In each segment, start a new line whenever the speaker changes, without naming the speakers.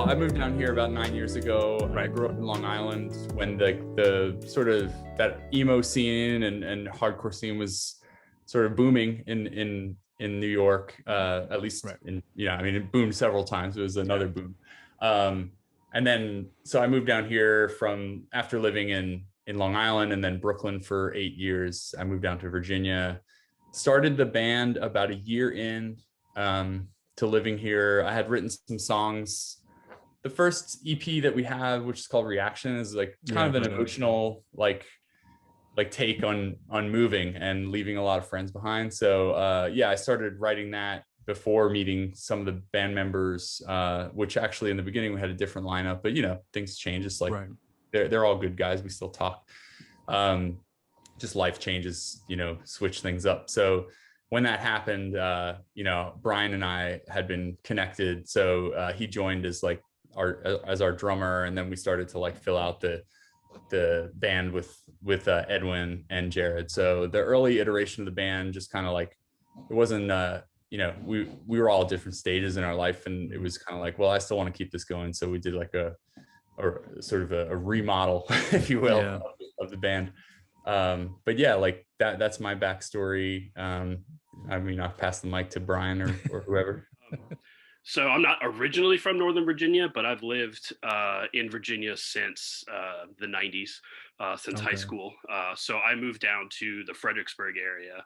I moved down here about 9 years ago. I grew up in Long Island when the sort of that emo scene and hardcore scene was sort of booming in New York, at least in, I mean, it boomed several times. It was another boom. And then, so I moved down here from after living in Long Island and then Brooklyn for 8 years. I moved down to Virginia, started the band about a year in to living here. I had written some songs. The first EP that we have, which is called Reaction, is like kind of an emotional, like take on moving and leaving a lot of friends behind. So yeah, I started writing that before meeting some of the band members, which actually in the beginning we had a different lineup, but things change. It's like they're all good guys. We still talk. Just life changes, switch things up. So when that happened, Bryan and I had been connected. So he joined as like our drummer, and then we started to like fill out the band with Edwin and Jerred. So the early iteration of the band just kind of like, it wasn't we were all at different stages in our life, and it was kind of like, well, I still want to keep this going. So we did like a sort of a remodel, if you will, of the band. But yeah, like that's my backstory. I mean, I'll pass the mic to Bryan or whoever.
So I'm not originally from Northern Virginia, but I've lived in Virginia since the 90s, since high school. So I moved down to the Fredericksburg area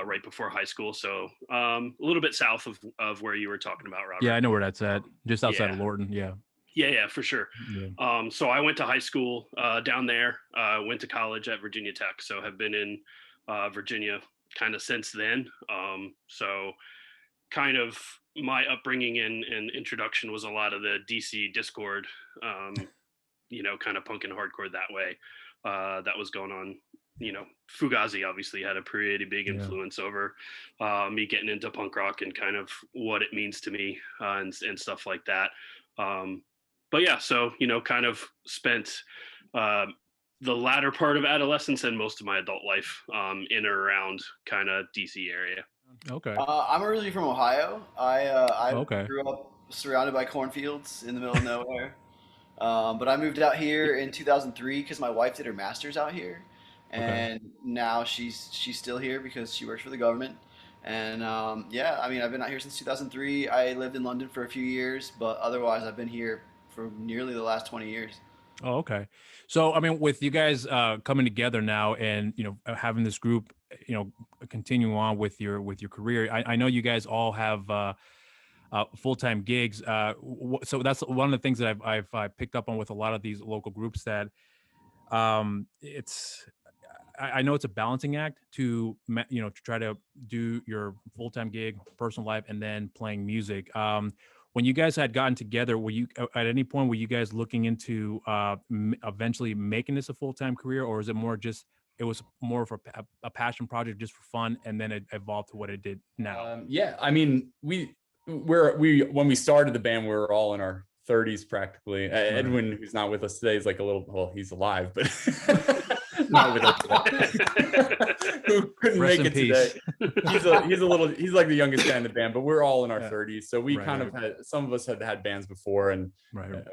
right before high school. So a little bit south of where you were talking about, Robert.
Yeah, I know where that's at. Just outside of Lorton. Yeah.
Yeah, for sure. Yeah. So I went to high school down there, went to college at Virginia Tech. So have been in Virginia kind of since then. So kind of my upbringing and introduction was a lot of the DC Discord, kind of punk and hardcore that way. That was going on. Fugazi obviously had a pretty big influence over me getting into punk rock and kind of what it means to me and stuff like that. But yeah, so, kind of spent the latter part of adolescence and most of my adult life in or around kind of DC area.
Okay.
I'm originally from Ohio. I grew up surrounded by cornfields in the middle of nowhere. But I moved out here in 2003 because my wife did her master's out here. And now she's still here because she works for the government. And I mean, I've been out here since 2003. I lived in London for a few years, but otherwise I've been here for nearly the last 20 years.
Oh, okay. So, I mean, with you guys coming together now and, having this group, continuing on with your career, I know you guys all have full-time gigs. So that's one of the things that I've picked up on with a lot of these local groups, that I know it's a balancing act to try to do your full-time gig, personal life, and then playing music. When you guys had gotten together, were you at any point were you guys looking into eventually making this a full-time career, or is it more just it was more of a passion project just for fun, and then it evolved to what it did now?
Yeah, I mean, we when we started the band, we were all in our 30s practically. Edwin, who's not with us today, is like a little, well, he's alive, but not with us today. Who couldn't make it today. He's like the youngest guy in the band, but we're all in our 30s. So we kind of had, some of us had bands before, and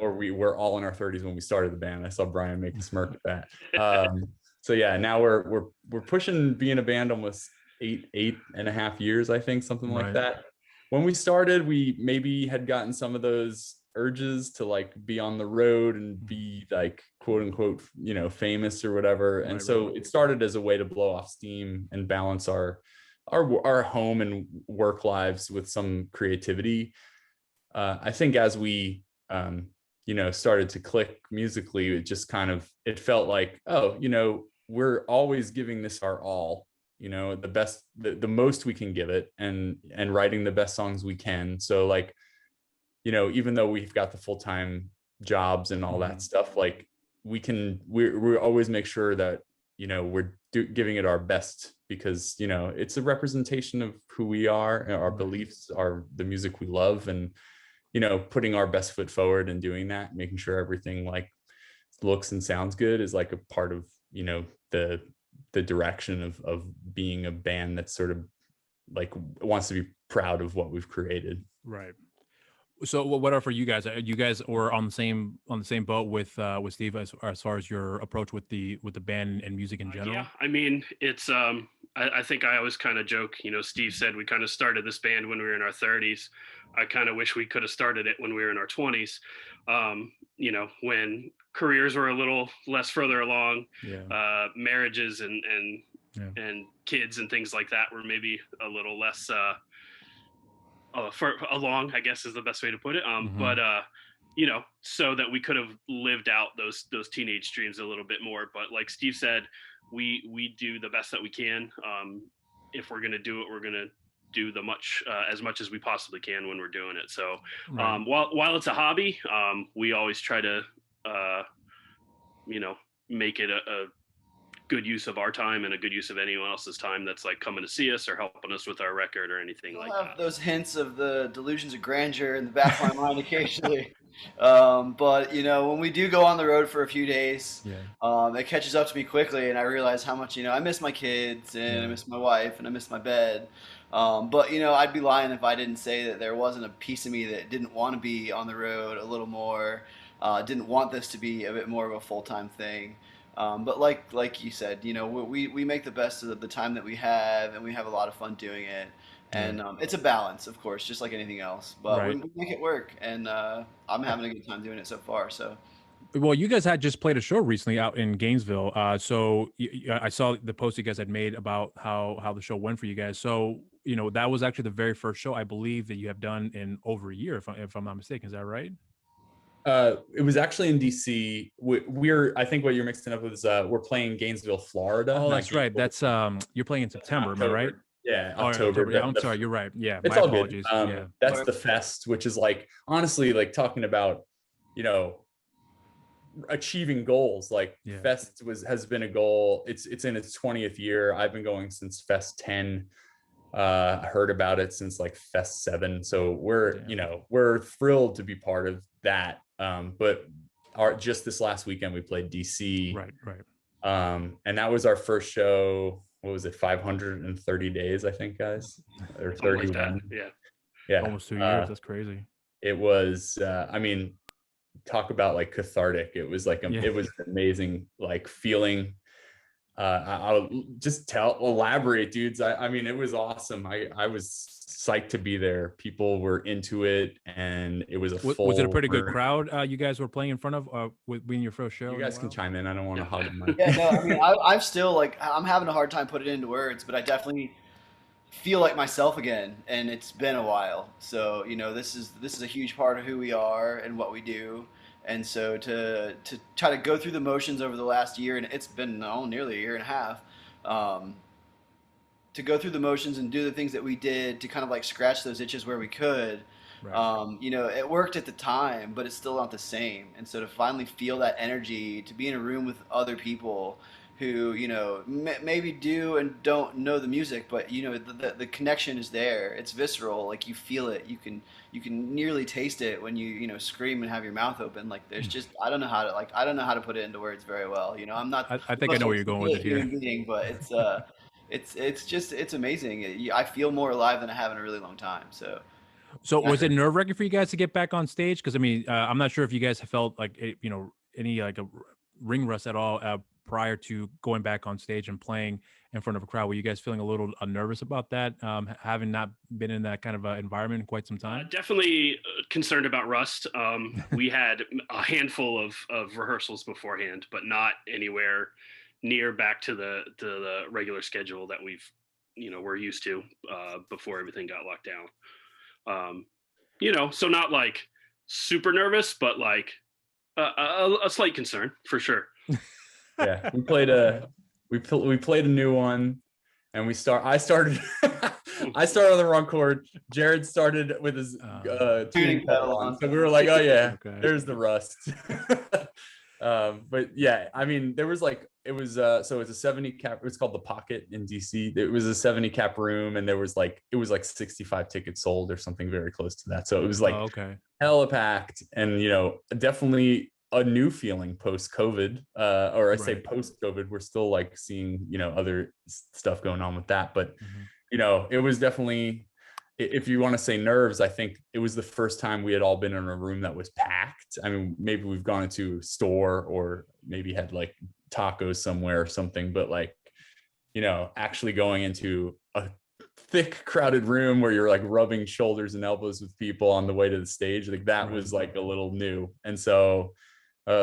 or we were all in our 30s when we started the band. I saw Bryan make a smirk at that. So yeah, now we're pushing being a band almost eight and a half years, I think, something like that. When we started, we maybe had gotten some of those urges to like be on the road and be like quote unquote famous or whatever, and so it started as a way to blow off steam and balance our home and work lives with some creativity. I think as we started to click musically, it just kind of, it felt like, we're always giving this our all, the best, the most we can give it, and writing the best songs we can. So like, even though we've got the full-time jobs and all that stuff, like we always make sure that, we're giving it our best, because, it's a representation of who we are, our beliefs, the music we love, and, putting our best foot forward and doing that, making sure everything like looks and sounds good is like a part of, the direction of being a band that's sort of like wants to be proud of what we've created.
Right. So what are for you guys? You guys were on the same boat with Steve as far as your approach with the band and music in general?
Yeah, I mean, it's I think I always kind of joke, you know, Steve said we kind of started this band when we were in our 30s. I kind of wish we could have started it when we were in our 20s. You know, when careers were a little less further along, marriages and kids and things like that were maybe a little less for along, I guess is the best way to put it. But you know, so that we could have lived out those teenage dreams a little bit more. But like Steve said, we do the best that we can. If we're gonna do it, we're gonna do as much as we possibly can when we're doing it. So while it's a hobby, we always try to you know, make it a good use of our time and a good use of anyone else's time that's like coming to see us or helping us with our record or anything like that.
Those hints of the delusions of grandeur in the back of my mind occasionally. But you know, when we do go on the road for a few days, it catches up to me quickly, and I realize how much, you know, I miss my kids and I miss my wife and I miss my bed. But you know, I'd be lying if I didn't say that there wasn't a piece of me that didn't want to be on the road a little more, didn't want this to be a bit more of a full-time thing. But like you said, you know, we make the best of the time that we have, and we have a lot of fun doing it. And it's a balance, of course, just like anything else. But we make it work, and I'm having a good time doing it so far. So,
well, you guys had just played a show recently out in Gainesville. So I saw the post you guys had made about how the show went for you guys. So, you know, that was actually the very first show I believe that you have done in over a year, if I'm not mistaken. Is that right?
It was actually in DC. I think what you're mixing up with is we're playing Gainesville, Florida.
Oh, that's right. That's you're playing in September, am I right?
Yeah,
October. Yeah, I'm sorry, you're right. Yeah,
it's
my
all
apologies.
good. That's the fest, which is like, honestly, like talking about, you know, achieving goals. Like fest has been a goal. It's in its 20th year. I've been going since Fest 10. I heard about it since like Fest 7. So we're thrilled to be part of that. But just this last weekend we played DC.
Right.
And that was our first show. What was it? 530 days, I think, guys, or 31.
Like
yeah,
almost 2 years. That's crazy.
It was. I mean, talk about like cathartic. It was like it was an amazing like feeling. I'll just elaborate, dudes. I mean, it was awesome. I was psyched to be there. People were into it, and it was
was it a pretty good crowd you guys were playing in front of with being your first show?
You guys can chime in. I don't want to hog the mic.
Yeah, no, I mean, I'm still like, I'm having a hard time putting it into words, but I definitely feel like myself again, and it's been a while. So, you know, this is a huge part of who we are and what we do. And so to try to go through the motions over the last year, and it's been nearly a year and a half, to go through the motions and do the things that we did to kind of like scratch those itches where we could, you know, it worked at the time, but it's still not the same. And so to finally feel that energy, to be in a room with other people who, you know, maybe do and don't know the music, but you know, the connection is there. It's visceral. Like you feel it. You can nearly taste it when you know, scream and have your mouth open. Like there's just, I don't know how to put it into words very well. You know, I'm not,
I think I know where you're going with it here.
Being, but it's amazing. I feel more alive than I have in a really long time. So
was it nerve-wracking for you guys to get back on stage? Because I mean, I'm not sure if you guys have felt like, you know, any like a ring rust at all prior to going back on stage and playing in front of a crowd. Were you guys feeling a little nervous about that, having not been in that kind of environment in quite some time?
Definitely concerned about rust. We had a handful of rehearsals beforehand, but not anywhere near back to the regular schedule that we're used to before everything got locked down. You know, so not like super nervous, but like a slight concern for sure.
Yeah, we played a new one, and I started on the wrong chord. Jerred started with his tuning pedal on, so we were like, oh yeah, there's the rust. But yeah, I mean, there was like, it was so it's a 70 cap. It's called the Pocket in DC. It was a 70 cap room, and it was like 65 tickets sold or something very close to that. So it was like hella packed, and you know, definitely a new feeling post-COVID, or I say post-COVID. We're still like seeing, you know, other stuff going on with that, but you know, it was definitely if you want to say nerves, I think it was the first time we had all been in a room that was packed. I mean, maybe we've gone into a store or maybe had like tacos somewhere or something, but like, you know, actually going into a thick crowded room where you're like rubbing shoulders and elbows with people on the way to the stage, like that was like a little new. And so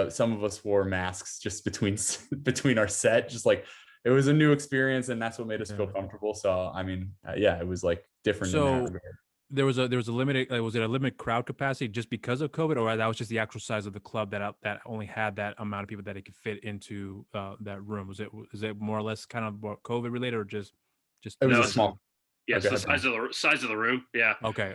some of us wore masks just between our set, just like it was a new experience, and that's what made us feel comfortable. So I mean, yeah, it was like different.
So there was a limited, was it a limited crowd capacity just because of COVID, or that was just the actual size of the club that only had that amount of people that it could fit into that room? Is it more or less kind of more COVID related, or just
it was a small?
Yes, the size of the room. Yeah.
Okay.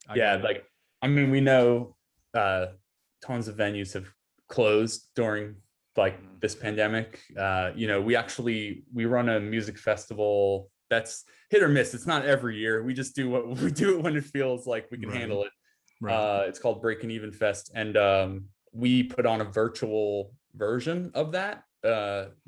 Like I mean, we know tons of venues have closed during like this pandemic. You know, we run a music festival that's hit or miss. It's not every year. We just do we do it when it feels like we can handle it. It's called Break and Even Fest, and we put on a virtual version of that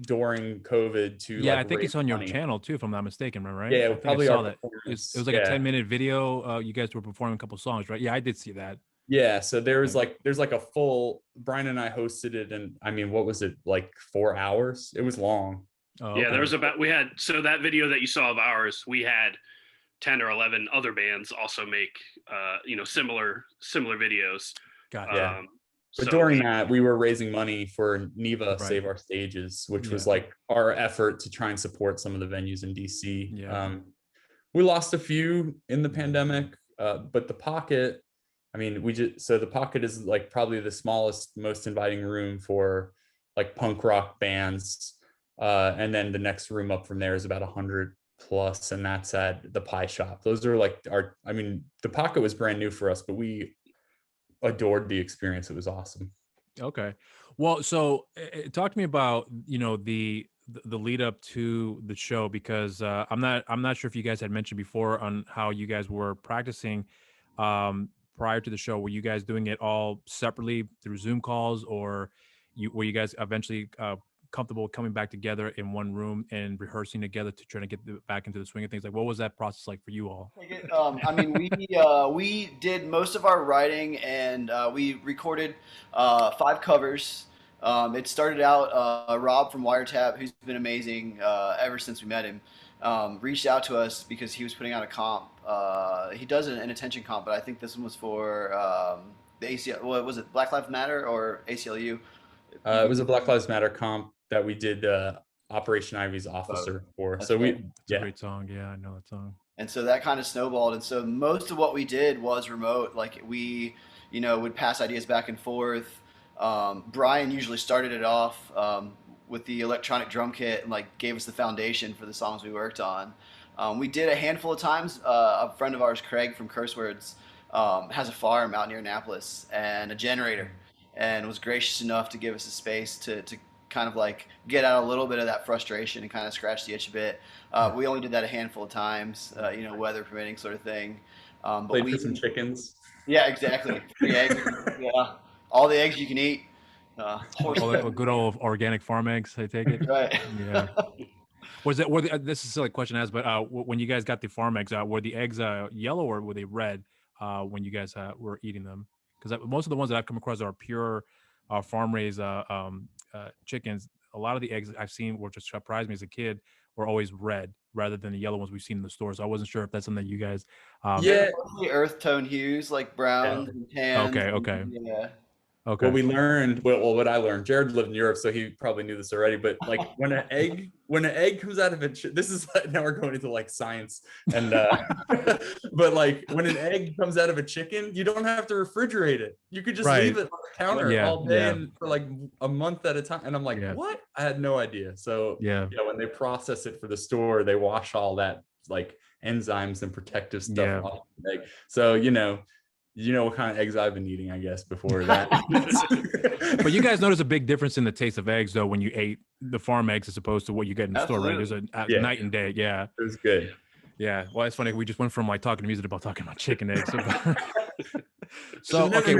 during COVID to
I think it's on your channel too, if I'm not mistaken, right?
Yeah, probably
I saw that. It was like a 10-minute video. You guys were performing a couple songs, right? Yeah, I did see that.
Yeah, so there's like a full, Bryan and I hosted it, and I mean, what was it, like 4 hours? It was long.
Oh, okay. Yeah, there was so that video that you saw of ours, we had 10 or 11 other bands also make similar videos.
Got it.
But during that, we were raising money for NEVA Save Our Stages, which was like our effort to try and support some of the venues in DC. We lost a few in the pandemic, but the Pocket, I mean, the Pocket is like probably the smallest, most inviting room for like punk rock bands. And then the next room up from there is about 100 plus, and that's at the Pie Shop. Those are like the Pocket was brand new for us, but we adored the experience. It was awesome.
Okay. Well, so talk to me about, the lead up to the show, because I'm not sure if you guys had mentioned before on how you guys were practicing prior to the show. Were you guys doing it all separately through Zoom calls, or were you guys eventually comfortable coming back together in one room and rehearsing together to try to get back into the swing of things? Like, what was that process like for you all?
I mean, we did most of our writing, and we recorded 5 covers. It started out, Rob from Wiretap, who's been amazing ever since we met him, reached out to us because he was putting out a comp. He does an attention comp, but I think this one was for the ACL. What was it, Black Lives Matter or ACLU?
It was a Black Lives Matter comp that we did Operation Ivy's Officer for. So
it's a great song. Yeah, I know that song.
And so that kind of snowballed. And so most of what we did was remote. Like we, would pass ideas back and forth. Bryan usually started it off with the electronic drum kit and like gave us the foundation for the songs we worked on. We did a handful of times. A friend of ours, Craig from Curse Words, has a farm out near Annapolis and a generator, and was gracious enough to give us a space to kind of like get out a little bit of that frustration and kind of scratch the itch a bit. We only did that a handful of times, weather permitting sort of thing.
But played for some chickens.
Yeah, exactly. Free eggs. Yeah, all the eggs you can eat.
Good old organic farm eggs, I take it.
Right.
Yeah. This is a silly question to ask, but when you guys got the farm eggs, were the eggs yellow or were they red when you guys were eating them? Because most of the ones that I've come across are pure farm-raised chickens. A lot of the eggs I've seen, which just surprised me as a kid, were always red rather than the yellow ones we've seen in the store. So I wasn't sure if that's something that you guys.
Earth tone hues like browns and tans.
Okay.
Yeah.
Okay.
What we learned, what I learned, Jerred lived in Europe, so he probably knew this already. But like when an egg comes out of it, this is now we're going into like science, and but like when an egg comes out of a chicken, you don't have to refrigerate it. You could just leave it on the counter all day and for like a month at a time. And I'm like, what? I had no idea. So when they process it for the store, they wash all that like enzymes and protective stuff off the egg. So what kind of eggs I've been eating, I guess, before that.
But you guys notice a big difference in the taste of eggs, though, when you ate the farm eggs as opposed to what you get in the store, right? There's a night and day. Yeah.
It was good.
Yeah. Well, it's funny. We just went from like talking music about talking about chicken eggs. So okay,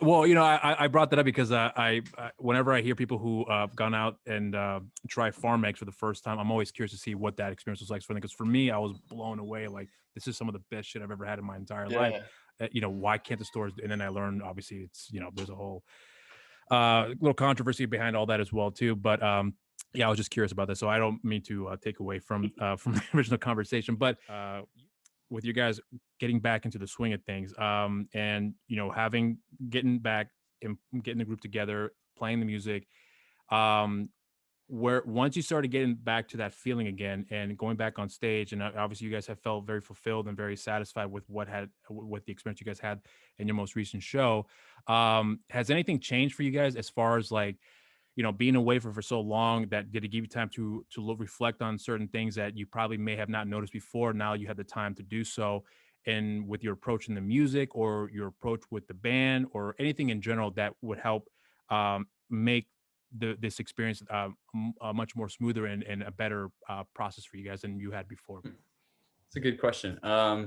well, you know, I brought that up because I whenever I hear people who gone out and try farm eggs for the first time, I'm always curious to see what that experience was like for them. Because for me, I was blown away. Like, this is some of the best shit I've ever had in my entire life. You know, why can't the stores? And then I learned, obviously, it's, you know, there's a whole little controversy behind all that as well too. But yeah, I was just curious about that. So I don't mean to take away from the original conversation, but with you guys getting back into the swing of things, and you know, getting back and getting the group together, playing the music, where once you started getting back to that feeling again and going back on stage, and obviously you guys have felt very fulfilled and very satisfied with with the experience you guys had in your most recent show, has anything changed for you guys as far as, like, you know, being away for so long, that did it give you time to reflect on certain things that you probably may have not noticed before? Now you had the time to do so, and with your approach in the music or your approach with the band or anything in general that would help make this experience much more smoother and a better process for you guys than you had before?
It's a good question. I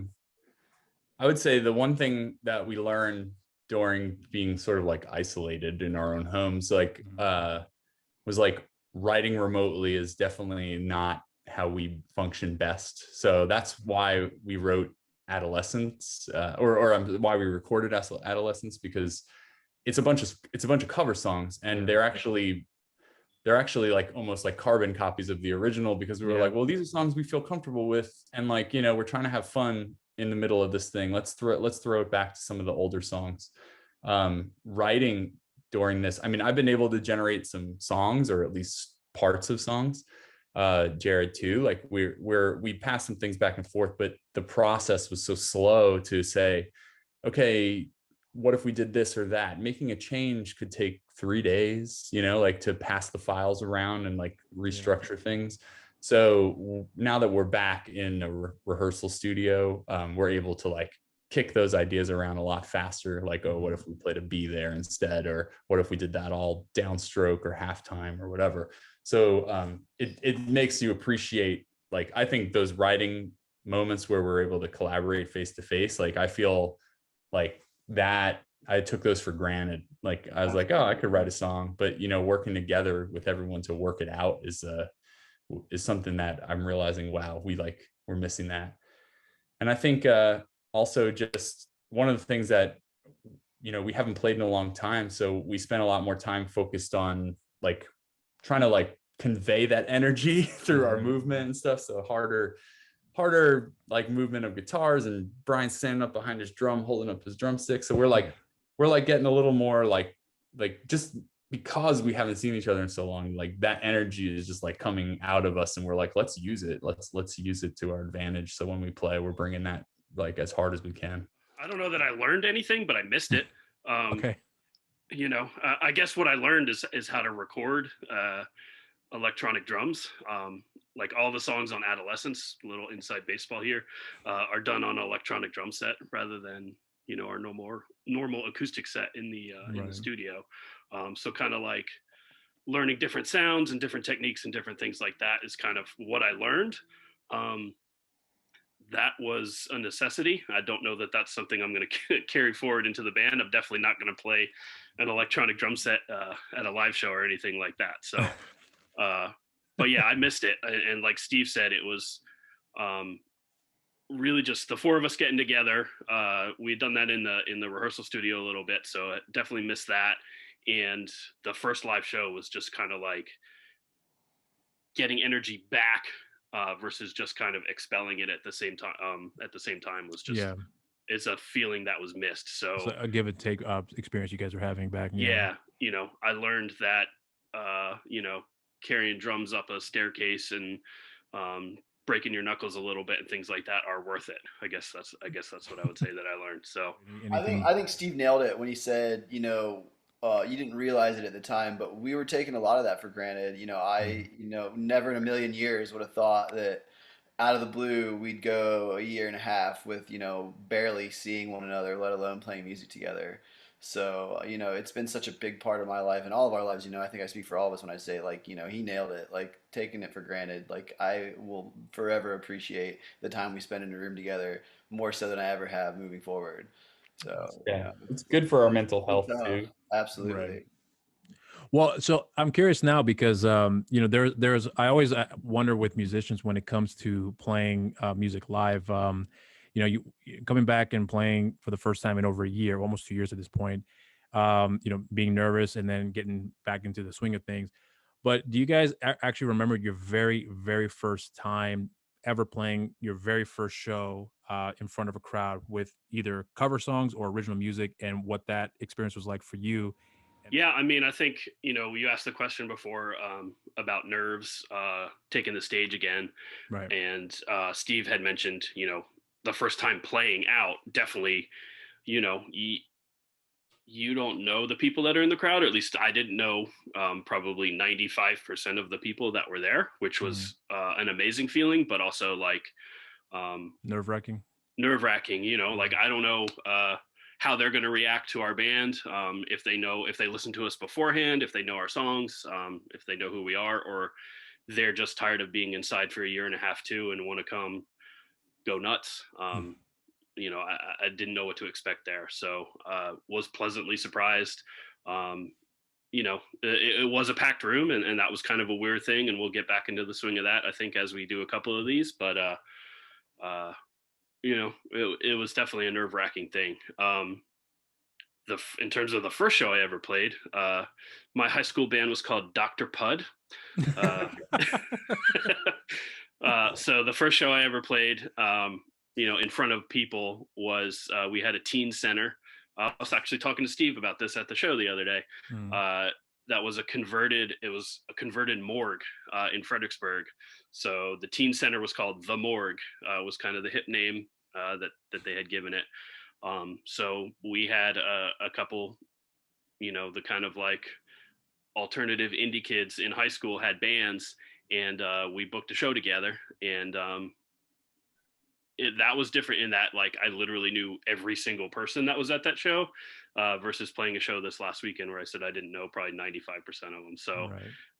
would say the one thing that we learned during being sort of like isolated in our own homes, like was like writing remotely is definitely not how we function best. So that's why we wrote Adolescence, or why we recorded Adolescence, because it's a bunch of cover songs, and they're actually like almost like carbon copies of the original, because we were like, well, these are songs we feel comfortable with, and like, you know, we're trying to have fun in the middle of this thing. Let's throw it back to some of the older songs. Writing during this, I mean, I've been able to generate some songs, or at least parts of songs. Jerred too, like we passed some things back and forth, but the process was so slow to say, okay, what if we did this or that? Making a change could take 3 days, you know, like to pass the files around and like restructure things. So now that we're back in a rehearsal studio, we're able to like kick those ideas around a lot faster. Like, oh, what if we played a B there instead? Or what if we did that all downstroke or halftime or whatever? So it makes you appreciate, like, I think those writing moments where we're able to collaborate face to face, like I feel like that I took those for granted. Like I was like, oh, I could write a song, but you know, working together with everyone to work it out is something that I'm realizing, wow, we're missing that. And I think also just one of the things that, you know, we haven't played in a long time, so we spent a lot more time focused on like trying to like convey that energy through our movement and stuff. So harder like movement of guitars, and Bryan standing up behind his drum holding up his drumstick. So we're like getting a little more like just because we haven't seen each other in so long, like that energy is just like coming out of us, and we're like, let's use it, let's use it to our advantage. So when we play, we're bringing that like as hard as we can.
I don't know that I learned anything, but I missed it.
Okay.
You know, I guess what I learned is how to record electronic drums. Like all the songs on Adolescence, little inside baseball here, are done on an electronic drum set rather than, you know, our normal acoustic set in the studio. So kind of like learning different sounds and different techniques and different things like that is kind of what I learned. That was a necessity. I don't know that that's something I'm going to carry forward into the band. I'm definitely not going to play an electronic drum set at a live show or anything like that. So, but yeah, I missed it. And like Steve said, it was really just the four of us getting together. We'd done that in the rehearsal studio a little bit, so I definitely missed that. And the first live show was just kind of like getting energy back versus just kind of expelling it at the same time. At the same time was just it's a feeling that was missed. So
it's a give and take experience you guys were having back.
Yeah, you know, I learned that you know, carrying drums up a staircase and breaking your knuckles a little bit and things like that are worth it. I guess that's what I would say that I learned. So
I think Steve nailed it when he said, you know, you didn't realize it at the time, but we were taking a lot of that for granted. You know, you know, never in a million years would have thought that out of the blue we'd go a year and a half with, you know, barely seeing one another, let alone playing music together. So, you know, it's been such a big part of my life and all of our lives. You know, I think I speak for all of us when I say, like, you know, he nailed it. Like, taking it for granted. Like, I will forever appreciate the time we spend in a room together more so than I ever have moving forward. So
yeah, it's good for our mental health too.
Absolutely.
Right. Well, so I'm curious now because there's I always wonder with musicians when it comes to playing music live. You coming back and playing for the first time in over a year, almost 2 years at this point. Being nervous and then getting back into the swing of things. But do you guys actually remember your very, very first time ever playing your very first show in front of a crowd with either cover songs or original music, and what that experience was like for you?
Yeah, I mean, I think, you asked the question before about nerves taking the stage again.
Right.
And Steve had mentioned, the first time playing out, definitely, you don't know the people that are in the crowd, or at least I didn't know probably 95% of the people that were there, which was an amazing feeling, but also like
nerve-wracking.
Like I don't know how they're going to react to our band, if they listen to us beforehand, if they know our songs, if they know who we are, or they're just tired of being inside for a year and a half too and want to come go nuts. I didn't know what to expect there, so was pleasantly surprised. It was a packed room, and that was kind of a weird thing, and we'll get back into the swing of that, I think, as we do a couple of these, but it was definitely a nerve-wracking thing. In terms of the first show I ever played, my high school band was called Dr. Pud. So the first show I ever played, in front of people was we had a teen center. I was actually talking to Steve about this at the show the other day. That was a converted morgue in Fredericksburg. So the teen center was called The Morgue, was kind of the hip name that they had given it. So we had a couple, the kind of like alternative indie kids in high school had bands, and we booked a show together, and that was different in that, like, I literally knew every single person that was at that show, versus playing a show this last weekend where I said I didn't know probably 95% of them. So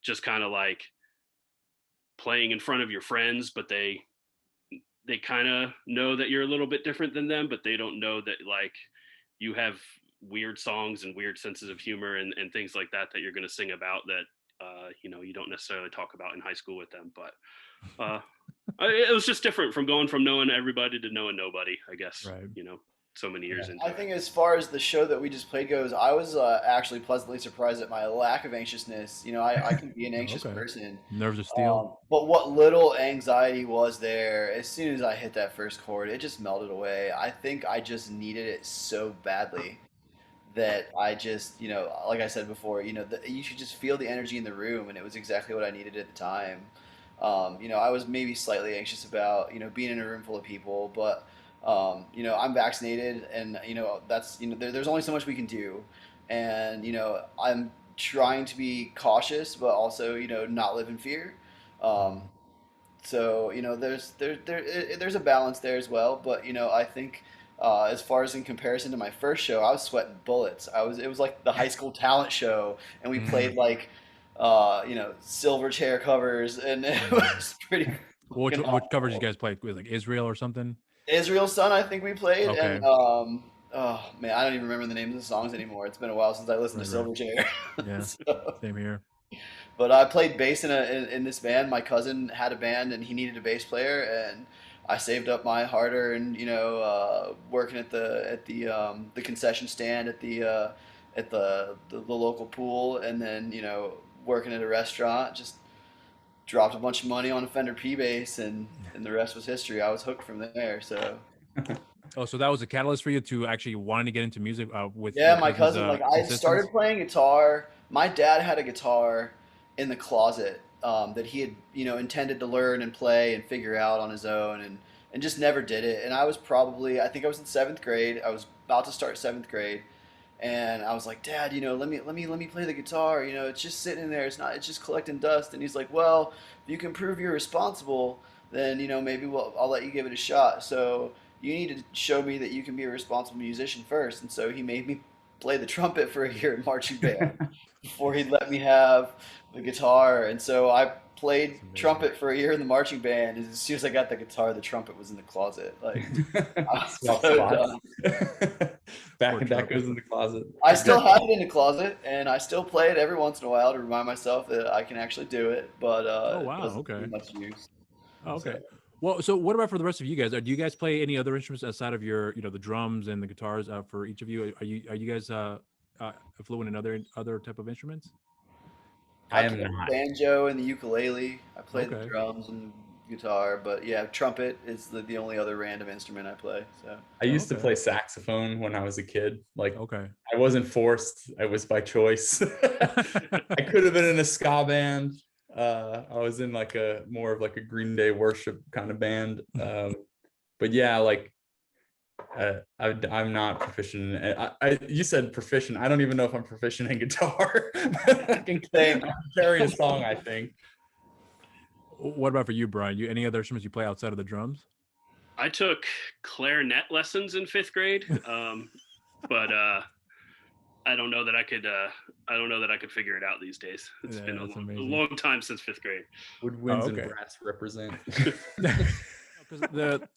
just kind of like playing in front of your friends, but they kind of know that you're a little bit different than them, but they don't know that like you have weird songs and weird senses of humor and things like that you're going to sing about that you don't necessarily talk about in high school with them. But it was just different from going from knowing everybody to knowing nobody, I guess. So many years into
I think as far as the show that we just played goes, I was actually pleasantly surprised at my lack of anxiousness. I can be an anxious person.
Nerves of steel.
But what little anxiety was there, as soon as I hit that first chord, it just melted away. I think I just needed it so badly that I just, like I said before, you should just feel the energy in the room, and it was exactly what I needed at the time. I was maybe slightly anxious about, being in a room full of people, but I'm vaccinated, and that's there's only so much we can do, and I'm trying to be cautious, but also not live in fear. So there's a balance there as well, but I think as far as in comparison to my first show, I was sweating bullets. It was like the high school talent show, and we played like Silverchair covers, and it was pretty.
What covers you guys played with, like Israel or something?
Israel's Son, I think we played,
okay.
And oh man, I don't even remember the names of the songs anymore. It's been a while since I listened to Silverchair.
Yeah, same here.
But I played bass in this band. My cousin had a band, and he needed a bass player, and I saved up my hard-earned, working at the concession stand at the local pool, and then working at a restaurant. Just dropped a bunch of money on a Fender P bass, and the rest was history. I was hooked from there. So.
Oh, so that was a catalyst for you to actually wanting to get into music with?
Yeah, my cousin. I started playing guitar. My dad had a guitar in the closet that he had, intended to learn and play and figure out on his own, and just never did it. And I was I think I was in 7th grade. I was about to start 7th grade, and I was like, Dad, let me play the guitar. It's just sitting in there. It's just collecting dust. And he's like, well, if you can prove you're responsible, then maybe I'll let you give it a shot. So you need to show me that you can be a responsible musician first. And so he made me played the trumpet for a year in marching band before he'd let me have the guitar. And so I played trumpet for a year in the marching band. And as soon as I got the guitar, the trumpet was in the closet. Like, I was so done.
Back and back goes in the closet.
I still have it in the closet, and I still play it every once in a while to remind myself that I can actually do it. But
oh wow,
it doesn't
okay,
do much use.
Oh, okay. Well, so what about for the rest of you guys? Do you guys play any other instruments outside of your, the drums and the guitars for each of you? Are you guys fluent in other type of instruments?
I am not.
Banjo and the ukulele. I play the drums and guitar, but yeah, trumpet is the only other random instrument I play. So
I used to play saxophone when I was a kid. Like, I wasn't forced. I was by choice. I could have been in a ska band. I was in like more of like a Green Day worship kind of band. But yeah, like I'm not proficient in you said proficient. I don't even know if I'm proficient in guitar. I can carry a song, I think.
What about for you, Brian? Any other instruments you play outside of the drums?
I took clarinet lessons in 5th grade, but I don't know that I could. I don't know that I could figure it out these days. It's been a long time since 5th grade.
Woodwinds and brass represent.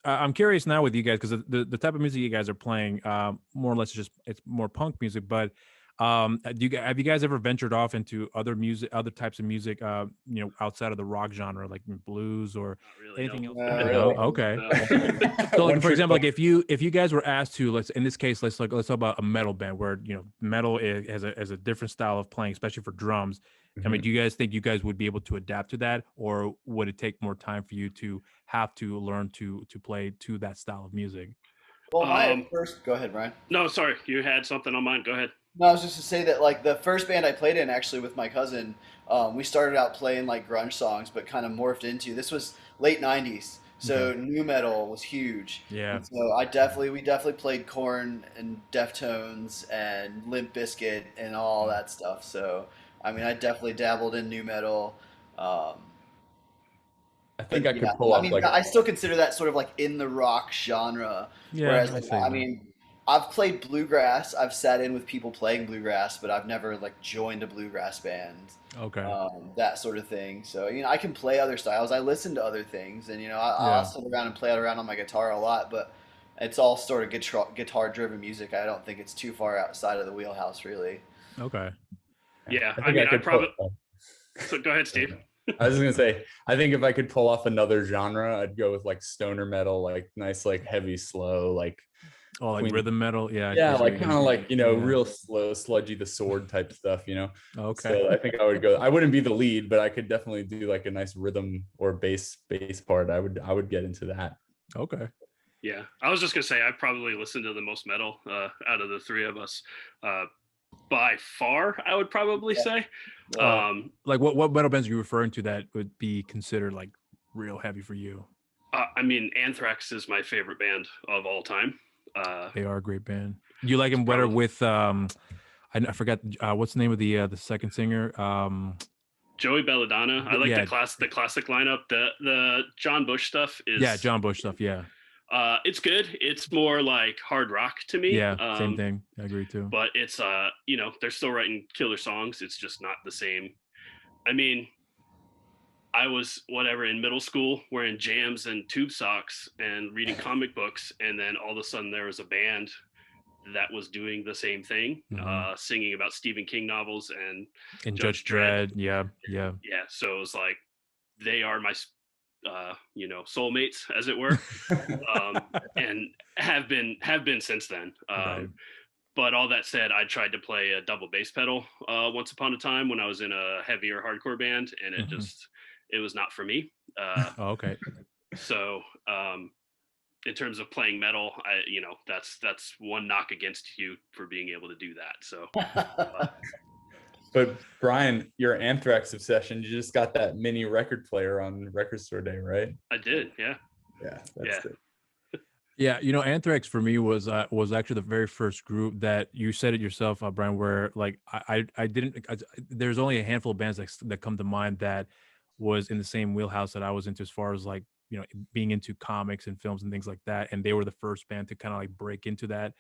I'm curious now with you guys, because the type of music you guys are playing, more or less it's more punk music. But have you guys ever ventured off into other types of music, outside of the rock genre, like blues or anything else?
Really.
Okay. So, like, for example, like if you guys were asked to, let's talk about a metal band where metal has a different style of playing, especially for drums. I mean, do you guys think you guys would be able to adapt to that, or would it take more time for you to have to learn to play to that style of music?
Well, go ahead, Brian.
No, sorry, you had something on mind. Go ahead.
No, I was just to say that, like, the first band I played in, actually, with my cousin, we started out playing like grunge songs, but kind of morphed into, this was late '90s, so nu metal was huge.
Yeah.
And so we definitely played Korn and Deftones and Limp Bizkit and all that stuff. So I mean, I definitely dabbled in nu metal.
I think I could pull off
I still consider that sort of like in the rock genre.
Yeah,
whereas I mean, I've played bluegrass. I've sat in with people playing bluegrass, but I've never like joined a bluegrass band.
Okay.
That sort of thing. So I can play other styles. I listen to other things, and I'll sit around and play around on my guitar a lot. But it's all sort of guitar-driven music. I don't think it's too far outside of the wheelhouse, really.
Okay.
Yeah, I probably. So go ahead, Steve.
I was gonna say, I think if I could pull off another genre, I'd go with like stoner metal, like nice, like heavy, slow, like
rhythm metal.
Yeah, like kind of like real slow, sludgy the sword type stuff.
Okay.
So I think I would go. I wouldn't be the lead, but I could definitely do like a nice rhythm or bass part. I would get into that.
Okay.
Yeah, I was just gonna say I probably listen to the most metal out of the three of us. By far, I would probably say.
Like what metal bands are you referring to that would be considered like real heavy for you?
I mean, Anthrax is my favorite band of all time.
They are a great band. Do you like them better with I forgot what's the name of the second singer?
Joey Belladonna. I like the classic lineup. The John Bush stuff is
John Bush stuff. Yeah.
It's good. It's more like hard rock to me.
Yeah, same thing. I agree too.
But it's they're still writing killer songs. It's just not the same. I mean, I was in middle school wearing jams and tube socks and reading comic books, and then all of a sudden there was a band that was doing the same thing, singing about Stephen King novels and
Judge Dredd. Yeah.
So it was like they are my soulmates, as it were, and have been since then.
Right.
But all that said, I tried to play a double bass pedal once upon a time when I was in a heavier hardcore band, and it was not for me.
Okay.
So in terms of playing metal, that's one knock against you for being able to do that. So.
But Brian, your Anthrax obsession, you just got that mini record player on Record Store Day, right?
I did, yeah.
Yeah, that's it.
Yeah, Anthrax for me was actually the very first group that you said it yourself, Brian, where like there's only a handful of bands that come to mind that was in the same wheelhouse that I was into, as far as like, being into comics and films and things like that. And they were the first band to kind of like break into that.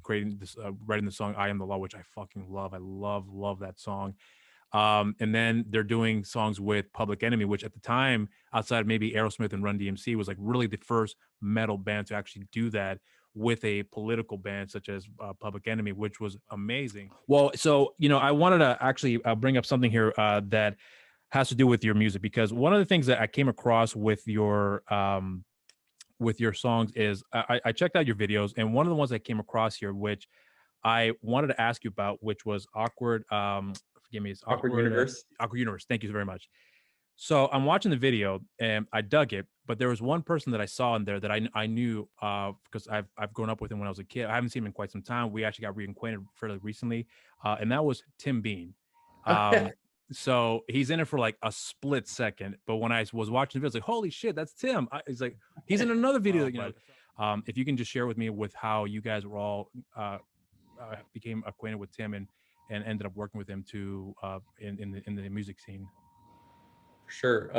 creating this, writing the song "I Am the Law," which I fucking love. I love that song. And then they're doing songs with Public Enemy, which at the time, outside of maybe Aerosmith and Run DMC, was like really the first metal band to actually do that with a political band such as Public Enemy, which was amazing. Well, so I wanted to actually bring up something here that has to do with your music, because one of the things that I came across with your songs is I checked out your videos, and one of the ones I came across here, which I wanted to ask you about, which was Awkward. Forgive me, it's
Awkward Universe.
Awkward Universe. Thank you very much. So I'm watching the video and I dug it, but there was one person that I saw in there that I knew because I've grown up with him when I was a kid. I haven't seen him in quite some time. We actually got reacquainted fairly recently, and that was Tim Bean. So he's in it for like a split second, but when I was watching the video, I was like, "Holy shit, that's Tim!" He's like, he's in another video. If you can just share with me with how you guys were all became acquainted with Tim and ended up working with him to in the music scene.
Sure.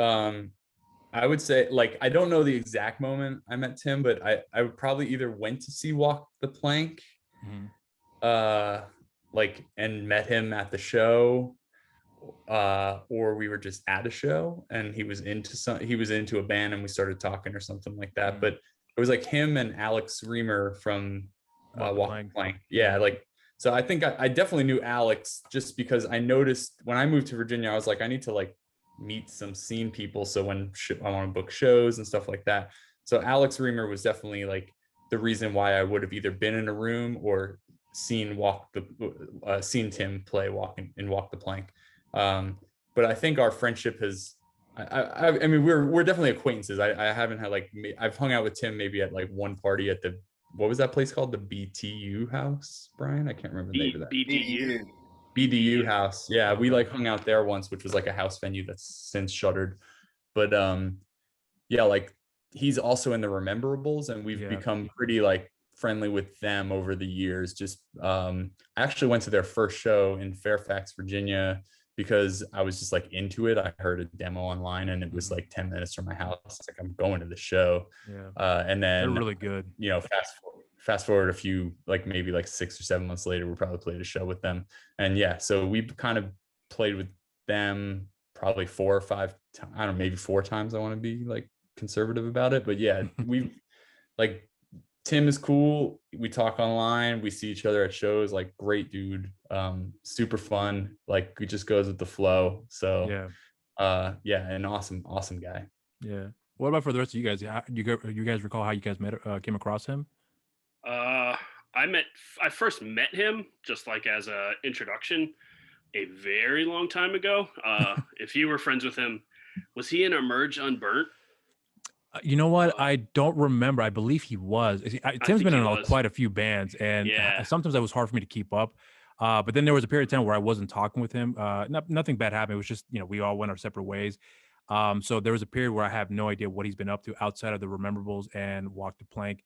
I would say, like, I don't know the exact moment I met Tim, but I would probably either went to see Walk the Plank, like, and met him at the show, or we were just at a show and he was into a band and we started talking or something like that. But it was like him and Alex Reamer from Walk the Plank. Yeah, like, so I think I definitely knew Alex just because I noticed when I moved to Virginia, I was like, I need to like meet some scene people. So when I want to book shows and stuff like that. So Alex Reamer was definitely like the reason why I would have either been in a room or seen Tim play Walk the Plank. But I think our friendship has, I mean, we're definitely acquaintances. I haven't had like, I've hung out with Tim maybe at like one party at what was that place called? The BTU house, Brian? I can't remember the name of that. BDU house. Yeah, we like hung out there once, which was like a house venue that's since shuttered. But yeah, like he's also in the Rememberables, and we've become pretty like friendly with them over the years. Just I actually went to their first show in Fairfax, Virginia, because I was just like into it. I heard a demo online and it was like 10 minutes from my house. It's like, I'm going to the show. And then
they're really good.
Fast forward a few, like maybe like 6 or 7 months later, we probably played a show with them. And yeah, so we kind of played with them probably 4 or 5 times. I don't know, maybe 4 times. I want to be like conservative about it. But yeah, we like, Tim is cool. We talk online. We see each other at shows. Like, great dude. Super fun. Like, he just goes with the flow. So yeah, an awesome guy.
Yeah. What about for the rest of you guys? You guys recall how you guys came across him?
I first met him just like as a introduction a very long time ago. If you were friends with him, was he in Emerge Unburnt?
You know what? I don't remember. I believe he was. Tim's been in quite a few bands, and sometimes that was hard for me to keep up. But then there was a period of time where I wasn't talking with him. Nothing bad happened. It was just, we all went our separate ways. So there was a period where I have no idea what he's been up to outside of the Rememberables and Walk the Plank.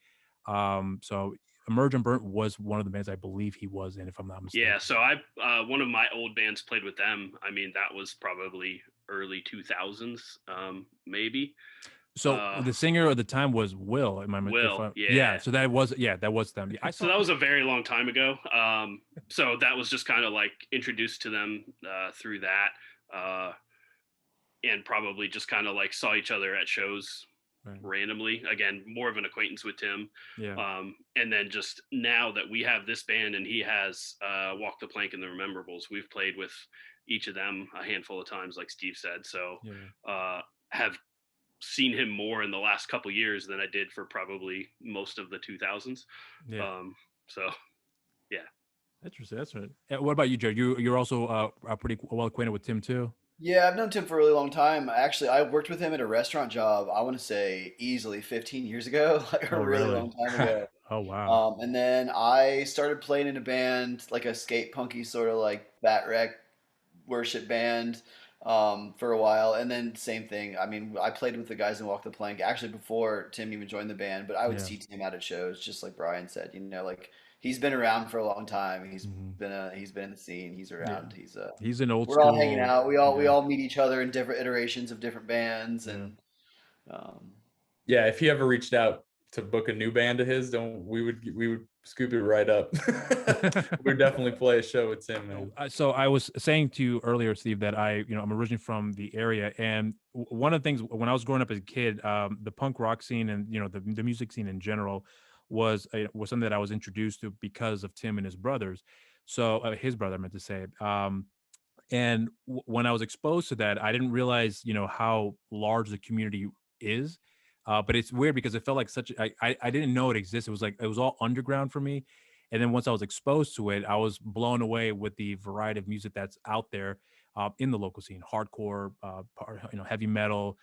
So Emerge Unburnt was one of the bands I believe he was in, if I'm not mistaken.
Yeah, so one of my old bands played with them. I mean, that was probably early 2000s, maybe.
So the singer at the time was Will. Yeah. So that was them.
So that was a very long time ago. So that was just kind of like introduced to them through that, and probably just kind of like saw each other at shows randomly. Again, more of an acquaintance with Tim.
Yeah.
And then just now that we have this band and he has Walk the Plank and the Rememberables, we've played with each of them a handful of times, like Steve said. So have seen him more in the last couple years than I did for probably most of the 2000s. So yeah.
Interesting. That's right. What about you, Jerred? You're also pretty well acquainted with Tim too.
Yeah, I've known Tim for a really long time. Actually, I worked with him at a restaurant job, I want to say easily 15 years ago, like a really long time ago.
Oh, wow.
And then I started playing in a band, like a skate punky sort of like Bat Wreck worship band, for a while. And then same thing. I mean, I played with the guys in Walk the Plank actually before Tim even joined the band, but I would see Tim out at shows, just like Brian said, like he's been around for a long time. He's been in the scene. He's around.
He's an old
we're
school.
All hanging out. We all meet each other in different iterations of different bands. And
yeah, if he ever reached out book a new band of his, we would scoop it right up. We'd definitely play a show with Tim, man.
So I was saying to you earlier, Steve, that I'm originally from the area, and one of the things when I was growing up as a kid, the punk rock scene and the music scene in general was something that I was introduced to because of Tim and his brothers. So his brother, I meant to say. And when I was exposed to that, I didn't realize how large the community is. But it's weird because it felt like I didn't know it existed. It was all underground for me. And then once I was exposed to it, I was blown away with the variety of music that's out there in the local scene, hardcore, heavy metal,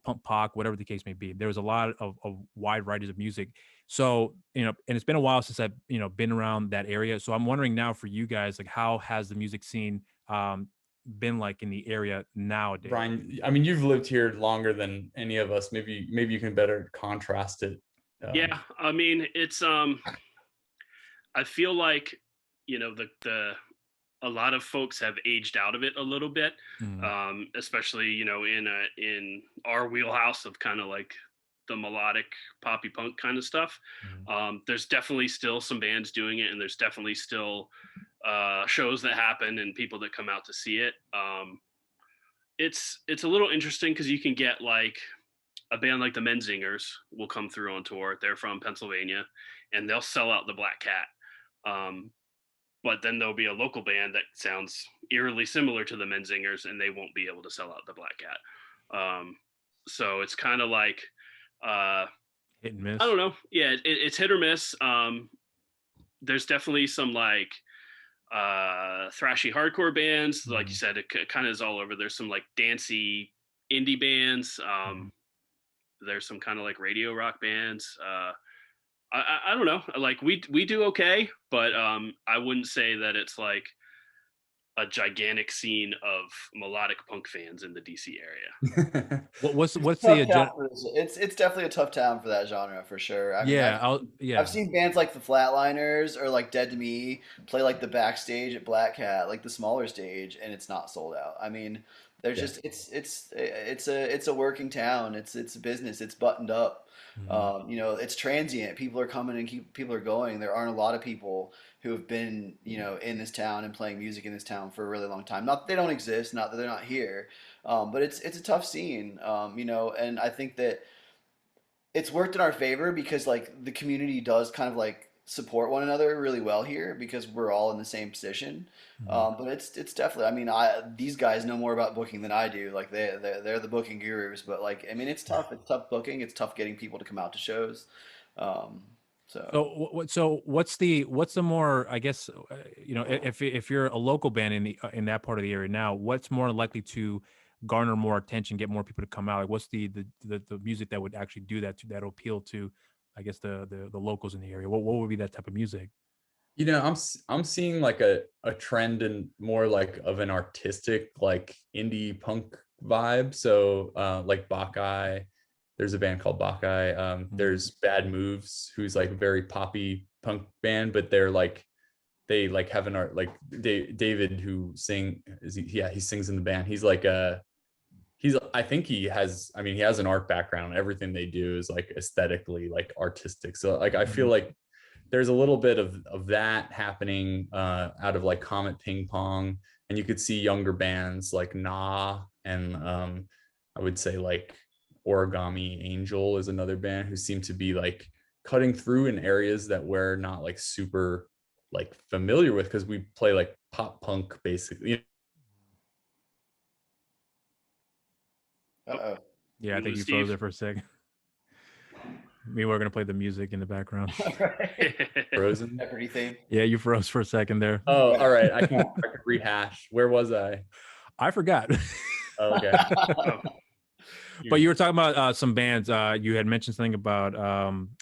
punk pop, whatever the case may be. There's a lot of wide varieties of music. So, and it's been a while since I've, been around that area. So I'm wondering now for you guys, like, how has the music scene been like in the area nowadays?
Bryan, I mean, you've lived here longer than any of us. Maybe you can better contrast it.
Yeah, I mean, it's I feel like a lot of folks have aged out of it a little bit, especially in our wheelhouse of kind of like the melodic poppy punk kind of stuff. There's definitely still some bands doing it, and there's definitely still shows that happen and people that come out to see it. It's a little interesting because you can get like a band like the Menzingers will come through on tour. They're from Pennsylvania, and they'll sell out the Black Cat. But then there'll be a local band that sounds eerily similar to the Menzingers, and they won't be able to sell out the Black Cat. So it's kind of like
hit and miss.
I don't know. Yeah, it's hit or miss. There's definitely some like thrashy hardcore bands. Like you said, it kind of is all over. There's some like dancey indie bands. There's some kind of like radio rock bands. I don't know. Like we do okay, but I wouldn't say that it's like a gigantic scene of melodic punk fans in the DC area.
what's the
it's definitely a tough town for that genre for sure. I mean, I've seen bands like the Flatliners or like Dead to Me play like the backstage at Black Cat, like the smaller stage, and it's not sold out. I mean, they're just it's a working town. It's a business. It's buttoned up. It's transient. People are coming and people are going. There aren't a lot of people who have been, in this town and playing music in this town for a really long time. Not that they don't exist, not that they're not here, but it's a tough scene, and I think that it's worked in our favor because like the community does kind of like support one another really well here because we're all in the same position. But it's definitely, I mean, these guys know more about booking than I do. Like they're the booking gurus, but like, I mean, it's tough. It's tough booking. It's tough getting people to come out to shows.
So what's the more, I guess, if you're a local band in that part of the area now, what's more likely to garner more attention, get more people to come out? Like what's the music that would actually do that that'll appeal to, I guess, the locals in the area? What would be that type of music?
I'm seeing like a trend in more like of an artistic, like indie punk vibe. So like Bacchae, there's a band called Bacchae. There's Bad Moves, who's like a very poppy punk band, but they have an art, like David who he sings in the band. He's like I think he has an art background. Everything they do is like aesthetically like artistic. So like I feel like there's a little bit of that happening out of like Comet Ping Pong, and you could see younger bands like Nah, and I would say like Origami Angel is another band who seem to be like cutting through in areas that we're not like super like familiar with because we play like pop punk basically.
Uh-oh.
Yeah, I think you froze there for a second. We were gonna play the music in the background.
Frozen.
Jeopardy theme.
Yeah, you froze for a second there.
Oh, all right. I can rehash. Where was I?
I forgot.
Oh, okay.
But you were talking about some bands. You had mentioned something about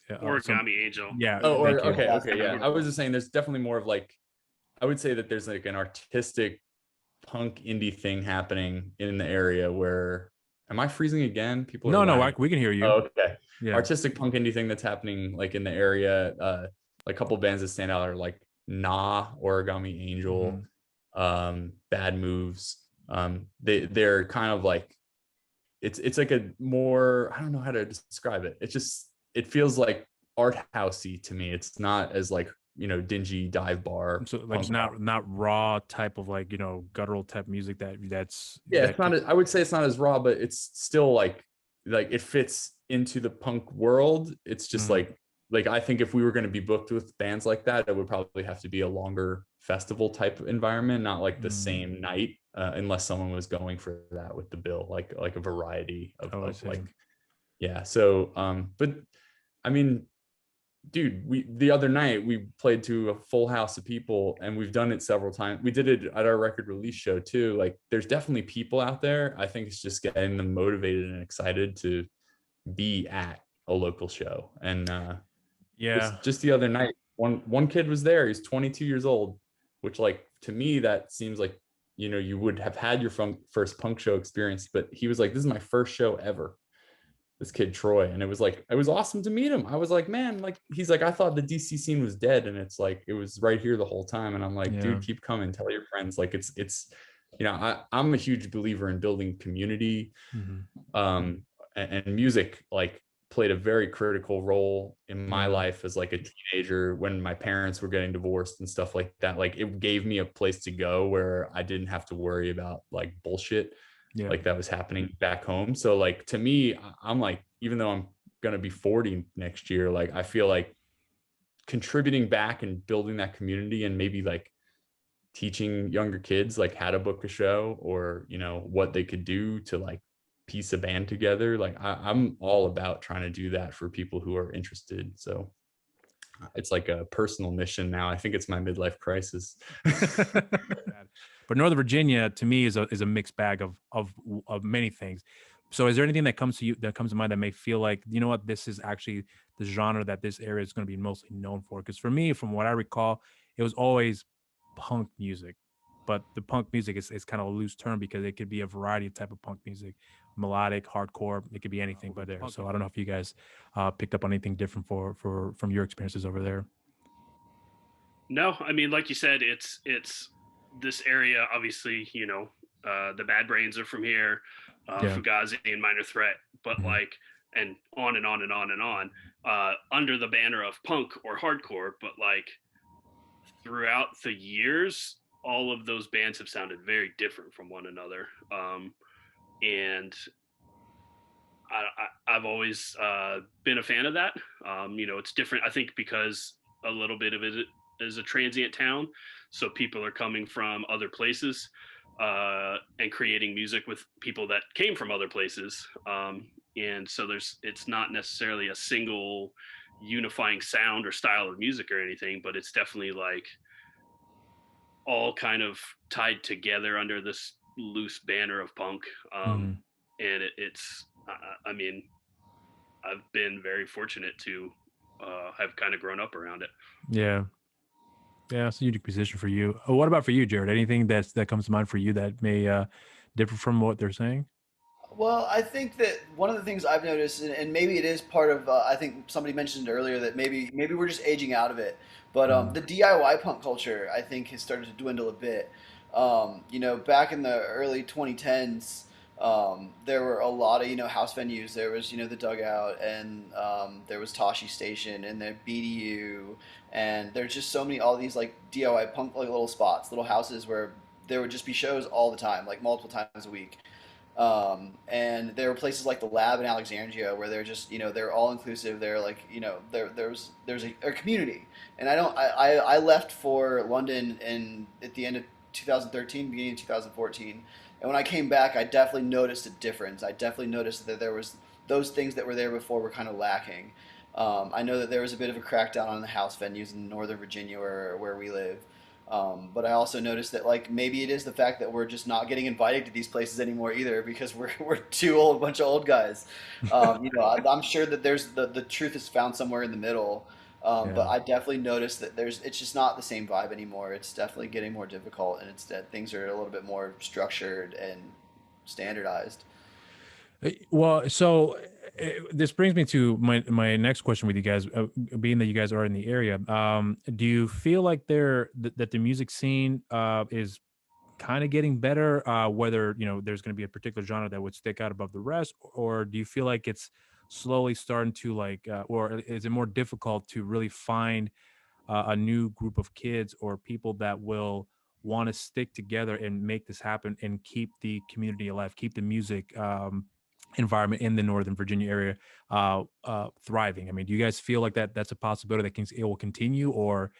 Origami Angel.
Yeah.
Oh, okay. Yeah. I was just saying there's definitely more of like, I would say that there's like an artistic punk indie thing happening in the area where, am I freezing again? People are
No, we can hear you.
Oh, okay.
Yeah.
Artistic punk indie thing that's happening like in the area. Like a couple bands that stand out are like Nah, Origami Angel, Bad Moves. They're kind of like, it's like a more, I don't know how to describe it. It's just, it feels like art housey to me. It's not as like, you know, dingy dive bar.
So like not raw type of like, you know, guttural type music that's
it's not. I would say it's not as raw, but it's still like it fits into the punk world. It's just like I think if we were going to be booked with bands like that, it would probably have to be a longer festival type of environment, not like the same night, unless someone was going for that with the bill, like a variety of like, yeah. So, but I mean, dude, the other night we played to a full house of people, and we've done it several times. We did it at our record release show too. Like, there's definitely people out there. I think it's just getting them motivated and excited to be at a local show. And just the other night, one kid was there. He's 22 years old, which, like, to me that seems like, you know, you would have had your first punk show experience, but he was like, this is my first show ever, this kid Troy. And it was like, it was awesome to meet him. I was like, man, like, he's like, I thought the DC scene was dead, and it's like, it was right here the whole time. And I'm like, dude, keep coming, tell your friends. Like, it's you know, I'm a huge believer in building community. And music like played a very critical role in my life as like a teenager when my parents were getting divorced and stuff like that. Like, it gave me a place to go where I didn't have to worry about like bullshit like that was happening back home. So like, to me, I'm like, even though I'm going to be 40 next year, like, I feel like contributing back and building that community, and maybe like teaching younger kids like how to book a show, or, you know, what they could do to like piece a band together. Like, I'm all about trying to do that for people who are interested. So it's like a personal mission now. I think it's my midlife crisis.
But Northern Virginia to me is a mixed bag of many things. So is there anything that comes to mind that may feel like, you know what, this is actually the genre that this area is going to be mostly known for? Because for me, from what I recall, it was always punk music. But the punk music is kind of a loose term, because it could be a variety of type of punk music, melodic, hardcore, it could be anything but there. So I don't know if you guys picked up on anything different from your experiences over there.
No, I mean, like you said, it's this area, obviously, you know, the Bad Brains are from here, Fugazi and Minor Threat, but like, and on and on and on and on, under the banner of punk or hardcore. But like, throughout the years, all of those bands have sounded very different from one another. And I've always been a fan of that. You know, it's different, I think, because a little bit of it is a transient town. So people are coming from other places and creating music with people that came from other places. And so it's not necessarily a single unifying sound or style of music or anything, but it's definitely like all kind of tied together under this loose banner of punk. And it's, I mean, I've been very fortunate to have kind of grown up around it.
Yeah, it's a unique position for you. What about for you, Jerred? Anything that comes to mind for you that may differ from what they're saying?
Well, I think that one of the things I've noticed, and maybe it is part of, I think somebody mentioned earlier that maybe we're just aging out of it. But the DIY punk culture, I think, has started to dwindle a bit. You know, back in the early 2010s, there were a lot of, you know, house venues. There was, you know, the Dugout, and there was Toshi Station, and the BDU, and there's just so many, all these like DIY punk like little spots, little houses where there would just be shows all the time, like multiple times a week. And there were places like the Lab in Alexandria where they're just, you know, they're all inclusive. They're like, you know, there's a community. And I left for London at the end of 2013, beginning of 2014. And when I came back, I definitely noticed a difference. I definitely noticed that there was those things that were there before were kind of lacking. I know that there was a bit of a crackdown on the house venues in Northern Virginia where we live. But I also noticed that like maybe it is the fact that we're just not getting invited to these places anymore either, because we're too old, a bunch of old guys. You know, I'm sure that there's the truth is found somewhere in the middle. But I definitely noticed that it's just not the same vibe anymore. It's definitely getting more difficult, and it's that things are a little bit more structured and standardized.
Well, so this brings me to my next question with you guys, being that you guys are in the area. Do you feel like that the music scene is kind of getting better, whether, you know, there's going to be a particular genre that would stick out above the rest, or do you feel like it's slowly starting to like, or is it more difficult to really find a new group of kids or people that will want to stick together and make this happen and keep the community alive, keep the music environment in the Northern Virginia area thriving? I mean, do you guys feel like that's a possibility that it will continue, or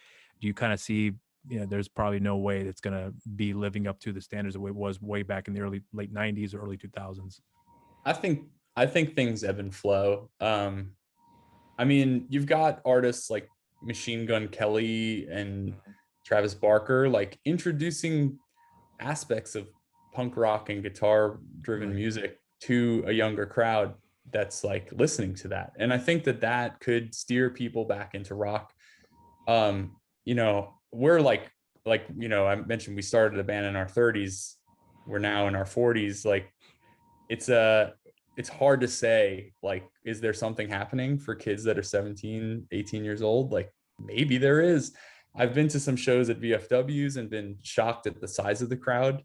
do you kind of see, there's probably no way that's going to be living up to the standards of what it was way back in the late 90s or early 2000s?
I think things ebb and flow. I mean, you've got artists like Machine Gun Kelly and Travis Barker, like introducing aspects of punk rock and guitar driven music to a younger crowd that's like listening to that. And I think that could steer people back into rock. We're like, I mentioned we started a band in our 30s. We're now in our 40s. Like it's hard to say, like, is there something happening for kids that are 17, 18 years old? Like maybe there is. I've been to some shows at VFWs and been shocked at the size of the crowd.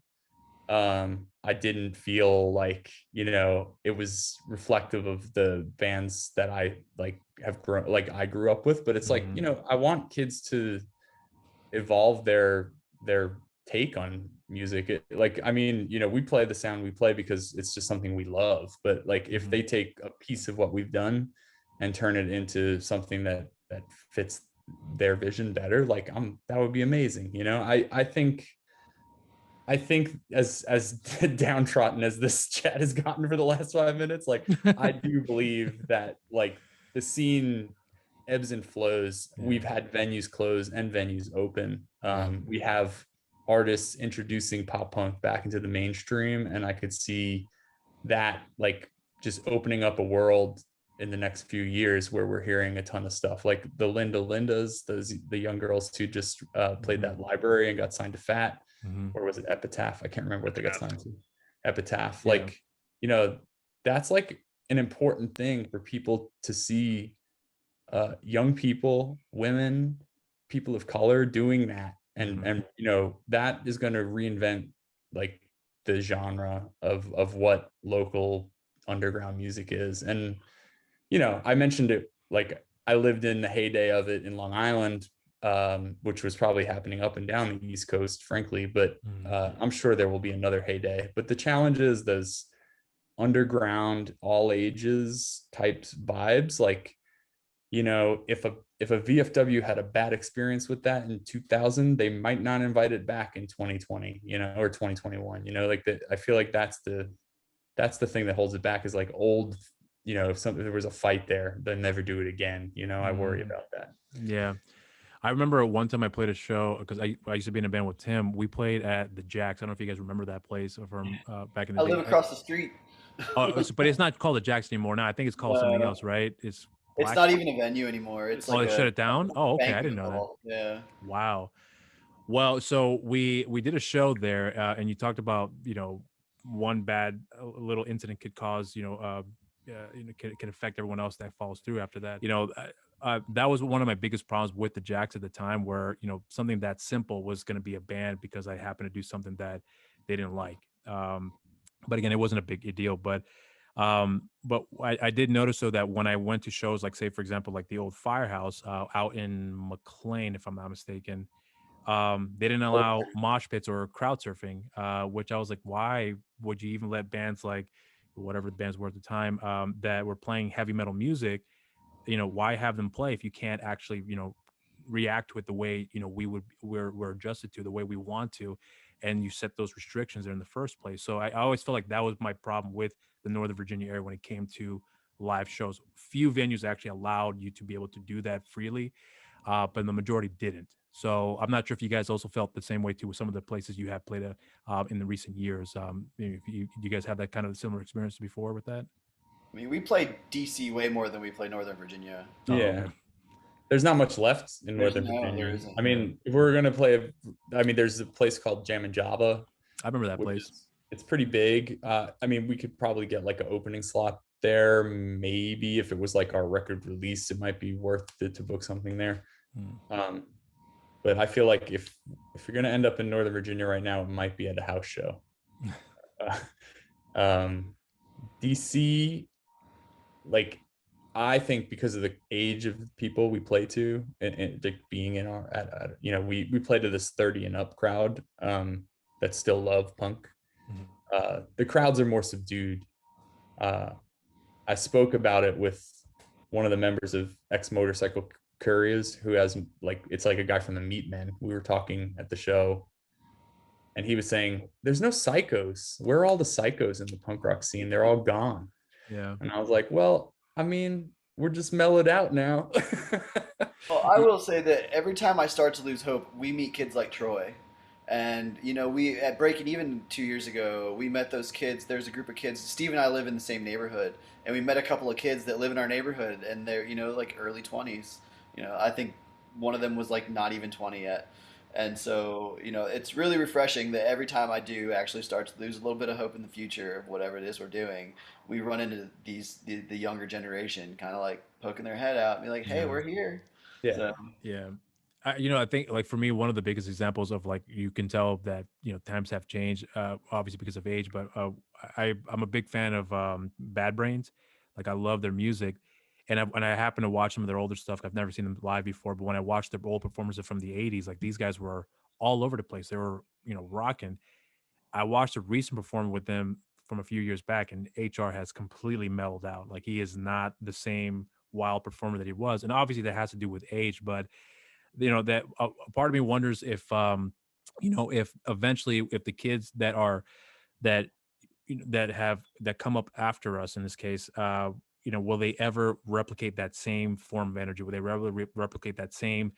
I didn't feel like, it was reflective of the bands that I like have grown, like I grew up with, but it's like, I want kids to evolve their take on music. We play the sound we play because it's just something we love, but like if they take a piece of what we've done and turn it into something that fits their vision better, like that would be amazing. I think as downtrodden as this chat has gotten for the last 5 minutes, like I do believe that like the scene ebbs and flows. Yeah. We've had venues close and venues open. We have artists introducing pop punk back into the mainstream, and I could see that like just opening up a world in the next few years where we're hearing a ton of stuff like the Lindas, the young girls who just played that Library and got signed to Fat, or was it Epitaph? I can't remember what they got signed to. Epitaph. Yeah. Like, that's like an important thing for people to see. Young people, women, people of color doing that, and that is going to reinvent like the genre of what local underground music is. And I mentioned it, like I lived in the heyday of it in Long Island, which was probably happening up and down the East Coast, frankly, but I'm sure there will be another heyday. But the challenge is those underground all ages types vibes, like if a VFW had a bad experience with that in 2000, they might not invite it back in 2020, or 2021. I feel like that's the thing that holds it back, is like old, if there was a fight there, they'll never do it again. I worry about that.
Yeah. I remember one time I played a show because I used to be in a band with Tim. We played at the Jacks. I don't know if you guys remember that place from back in the day.
I live across the street.
But it's not called the Jacks anymore now. I think it's called something else, right? It's
not even a venue anymore. It's like
they shut it down? Oh, okay. I didn't know that.
Yeah.
Wow. Well, so we did a show there, and you talked about one bad little incident could cause can affect everyone else that follows through after that. That was one of my biggest problems with the Jacks at the time, where something that simple was going to be a ban because I happened to do something that they didn't like. But again, it wasn't a big deal. But I did notice though that when I went to shows, like say for example, like the old Firehouse out in McLean, if I'm not mistaken, they didn't allow mosh pits or crowd surfing, which I was like, why would you even let bands like whatever the bands were at the time that were playing heavy metal music, why have them play if you can't actually react with the way we're adjusted to the way we want to, and you set those restrictions there in the first place. So I always felt like that was my problem with the Northern Virginia area when it came to live shows. Few venues actually allowed you to be able to do that freely, but the majority didn't. So I'm not sure if you guys also felt the same way too with some of the places you have played in the recent years. Do you guys have that kind of similar experience before with that?
I mean, we played DC way more than we played Northern Virginia.
Yeah. Okay. There's not much left in Northern Virginia. I mean, if we're going to play, there's a place called Jam and Java.
I remember that place.
It's pretty big. We could probably get like an opening slot there. Maybe if it was like our record release, it might be worth it to book something there. But I feel like if you're going to end up in Northern Virginia right now, it might be at a house show. DC, like I think because of the age of people we play to, and like being in our, you know, we play to this 30 and up crowd that still love punk. The crowds are more subdued. I spoke about it with one of the members of Ex Motorcycle Couriers, who has like, it's like a guy from the Meatmen. We were talking at the show, and he was saying, "There's no psychos. Where are all the psychos in the punk rock scene? They're all gone."
Yeah.
And I was like, "Well, I mean, we're just mellowed out now."
Well, I will say that every time I start to lose hope, we meet kids like Troy. And, you know, we at Breaking Even 2 years ago, we met those kids. There's a group of kids. Steve and I live in the same neighborhood. And we met a couple of kids that live in our neighborhood. And they're, you know, like early 20s. You know, I think one of them was like not even 20 yet. And so, you know, it's really refreshing that every time I do actually start to lose a little bit of hope in the future of whatever it is we're doing, we run into the younger generation kind of like poking their head out and be like, hey, we're here.
Yeah.
So,
Yeah. You know, I think like for me, one of the biggest examples of like you can tell that, you know, times have changed, obviously because of age, but I'm a big fan of Bad Brains. Like I love their music, and I happen to watch some of their older stuff. I've never seen them live before, but when I watched their old performances from the '80s, like these guys were all over the place. They were, you know, rocking. I watched a recent performance with them from a few years back, and HR has completely mellowed out. Like he is not the same wild performer that he was, and obviously that has to do with age, but you know that a part of me wonders if you know, if eventually if the kids that are that you know, that come up after us in this case, you know, will they ever replicate that same form of energy? Will they ever replicate that same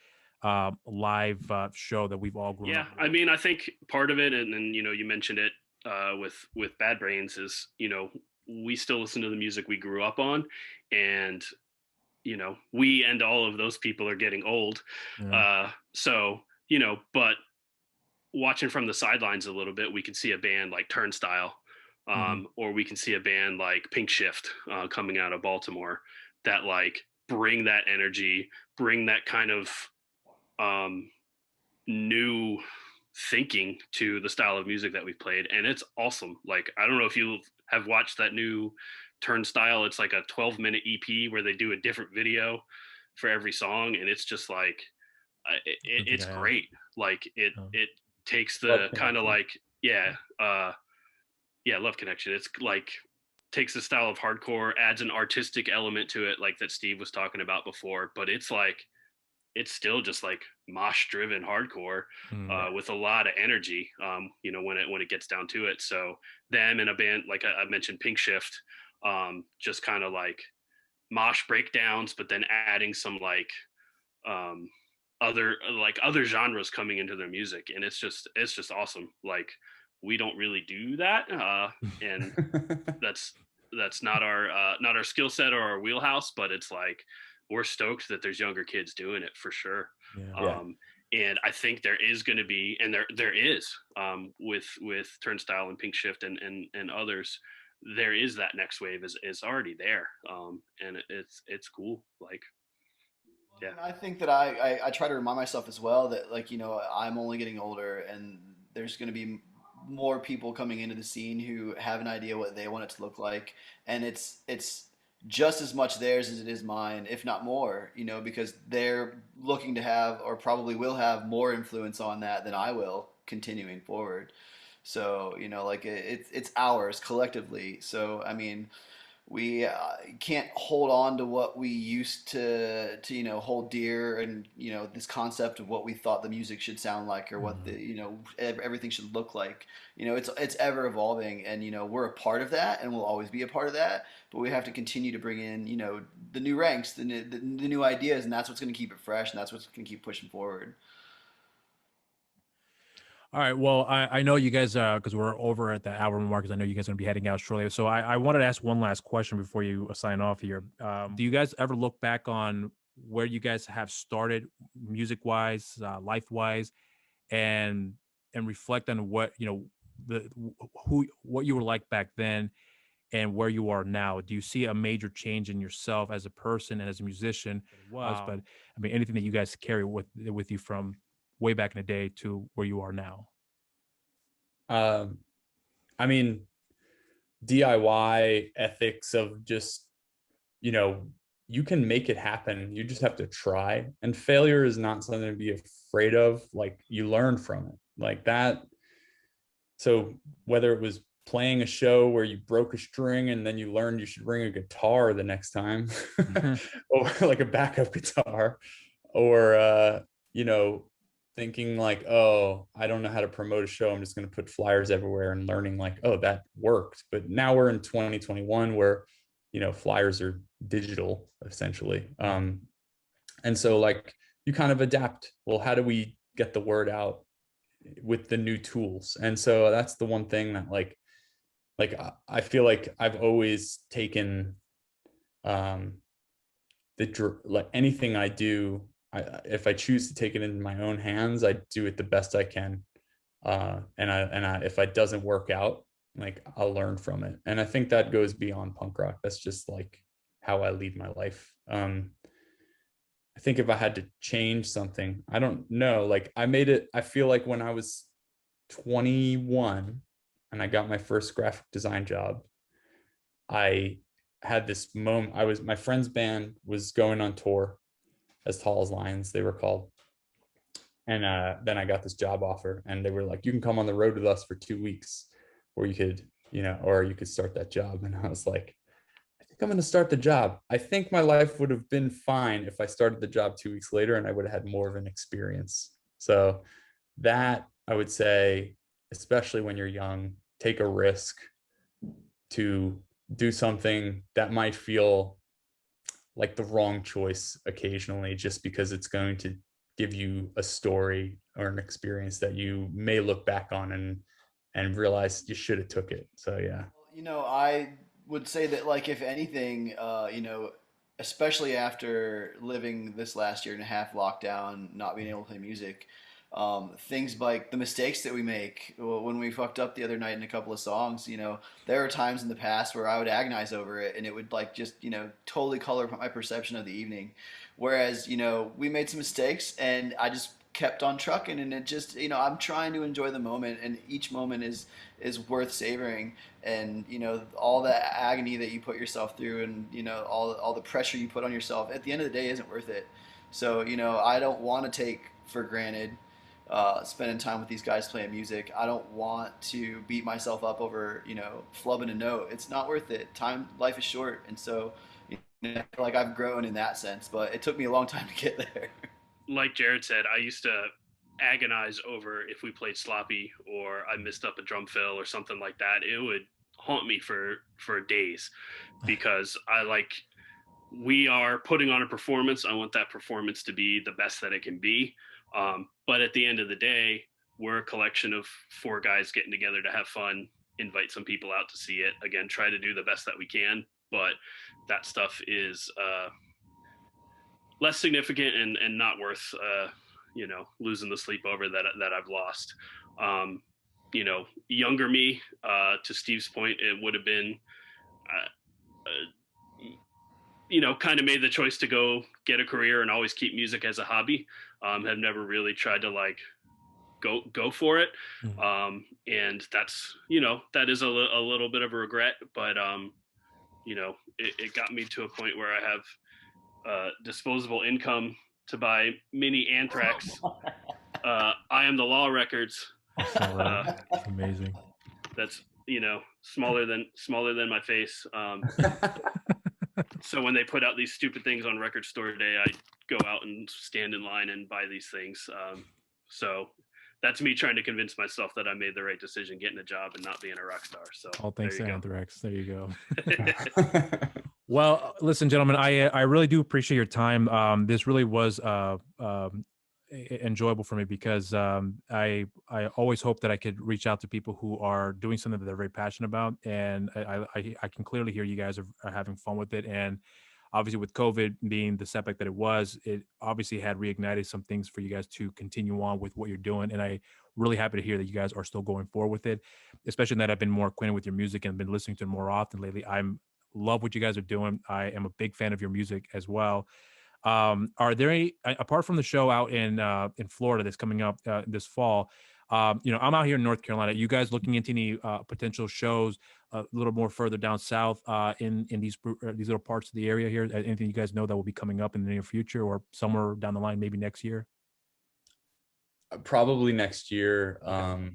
live show that we've all grown
Yeah,
up with?
I mean, I think part of it, and then you know, you mentioned it with Bad Brains, is you know we still listen to the music we grew up on, and you know we and all of those people are getting old.
Yeah.
So you know, but watching from the sidelines a little bit, we can see a band like Turnstile, or we can see a band like Pink Shift coming out of Baltimore that like bring that energy, bring that kind of um, new thinking to the style of music that we've played, and it's awesome. Like I don't know if you have watched that new Turnstile. It's like a 12-minute EP where they do a different video for every song, and it's just like it's great. Like it takes the kind of like Love Connection. It's like takes the style of hardcore, adds an artistic element to it, like that Steve was talking about before, but it's like it's still just like mosh driven hardcore with a lot of energy, you know, when it gets down to it. So them in a band like I mentioned Pink Shift, just kind of like mosh breakdowns, but then adding some like um other genres coming into their music, and it's just awesome. Like we don't really do that, and that's not our skill set or our wheelhouse, but it's like we're stoked that there's younger kids doing it for sure.
Yeah.
And I think there is going to be, and there is, with Turnstile and Pink Shift and others, there is that next wave is already there, and it's cool. Like, yeah,
I think that I try to remind myself as well that, like, you know, I'm only getting older, and there's going to be more people coming into the scene who have an idea what they want it to look like, and it's just as much theirs as it is mine, if not more, you know, because they're looking to have, or probably will have, more influence on that than I will continuing forward. So, you know, like it's ours collectively. So, I mean, we can't hold on to what we used to you know, hold dear, and you know, this concept of what we thought the music should sound like, or what the, you know, everything should look like. You know, it's ever evolving, and you know, we're a part of that, and we'll always be a part of that, but we have to continue to bring in, you know, the new ranks, the new ideas, and that's what's going to keep it fresh, and that's what's going to keep pushing forward.
All right. Well, I know you guys, because we're over at the hour mark, because I know you guys are going to be heading out shortly. So I wanted to ask one last question before you sign off here. Do you guys ever look back on where you guys have started music wise, life wise, and reflect on what, you know, what you were like back then and where you are now? Do you see a major change in yourself as a person and as a musician? But I mean, anything that you guys carry with you from way back in the day to where you are now?
I mean, DIY ethics of just, you know, you can make it happen. You just have to try. And failure is not something to be afraid of. Like, you learn from it like that. So whether it was playing a show where you broke a string and then you learned you should bring a guitar the next time, or like a backup guitar, or you know, thinking like, oh, I don't know how to promote a show, I'm just going to put flyers everywhere, and learning like, oh, that worked. But now we're in 2021 where, you know, flyers are digital essentially. And so like, you kind of adapt. Well, how do we get the word out with the new tools? And so that's the one thing that like I feel like I've always taken like anything I do, if I choose to take it into my own hands, I do it the best I can. And if it doesn't work out, like, I'll learn from it. And I think that goes beyond punk rock. That's just like how I lead my life. I think if I had to change something, I don't know, like I feel like when I was 21 and I got my first graphic design job, I had this moment. My friend's band was going on tour, As Tall as Lions, they were called. And then I got this job offer, and they were like, you can come on the road with us for 2 weeks, or you could, you know, or you could start that job. And I was like, I think I'm going to start the job. I think my life would have been fine if I started the job 2 weeks later, and I would have had more of an experience. So that, I would say, especially when you're young, take a risk to do something that might feel like the wrong choice occasionally, just because it's going to give you a story or an experience that you may look back on and realize you should have took it. So yeah.
You know, I would say that, like, if anything, you know, especially after living this last year and a half lockdown, not being able to play music, things like the mistakes that we make. When we fucked up the other night in a couple of songs, you know, there were times in the past where I would agonize over it, and it would like just, you know, totally color my perception of the evening. Whereas, you know, we made some mistakes, and I just kept on trucking, and it just, you know, I'm trying to enjoy the moment, and each moment is worth savoring. And you know, all the agony that you put yourself through, and you know, all the pressure you put on yourself, at the end of the day isn't worth it. So you know, I don't want to take for granted spending time with these guys playing music. I don't want to beat myself up over, you know, flubbing a note. It's not worth it. Life is short. And so, you know, like, I've grown in that sense, but it took me a long time to get there.
Like Jerred said, I used to agonize over if we played sloppy or I missed up a drum fill or something like that. It would haunt me for days, because we are putting on a performance. I want that performance to be the best that it can be. But at the end of the day, we're a collection of 4 guys getting together to have fun, invite some people out to see it. Again, try to do the best that we can, but that stuff is less significant and not worth, you know, losing the sleep over that I've lost. You know, younger me, to Steve's point, it would have been, you know, kind of made the choice to go get a career and always keep music as a hobby. Have never really tried to like go for it. And that's, you know, that is a little bit of a regret, but you know, it got me to a point where I have disposable income to buy mini Anthrax, I Am the Law records.
That's amazing.
That's, you know, smaller than my face. So when they put out these stupid things on Record Store Day, I go out and stand in line and buy these things. So that's me trying to convince myself that I made the right decision getting a job and not being a rock star. So
all thanks to Anthrax. There you go. Well, listen, gentlemen, I really do appreciate your time. This really was enjoyable for me, because I always hope that I could reach out to people who are doing something that they're very passionate about, and I can clearly hear you guys are having fun with it. And obviously, with COVID being the setback that it obviously had reignited some things for you guys to continue on with what you're doing. And I really happy to hear that you guys are still going forward with it, especially that I've been more acquainted with your music and been listening to it more often lately. Love what you guys are doing. I am a big fan of your music as well. Are there any, apart from the show out in Florida that's coming up this fall, you know, I'm out here in North Carolina. You guys looking into any potential shows a little more further down south in these little parts of the area here? Anything you guys know that will be coming up in the near future or somewhere down the line, maybe next year?
Probably next year. Okay.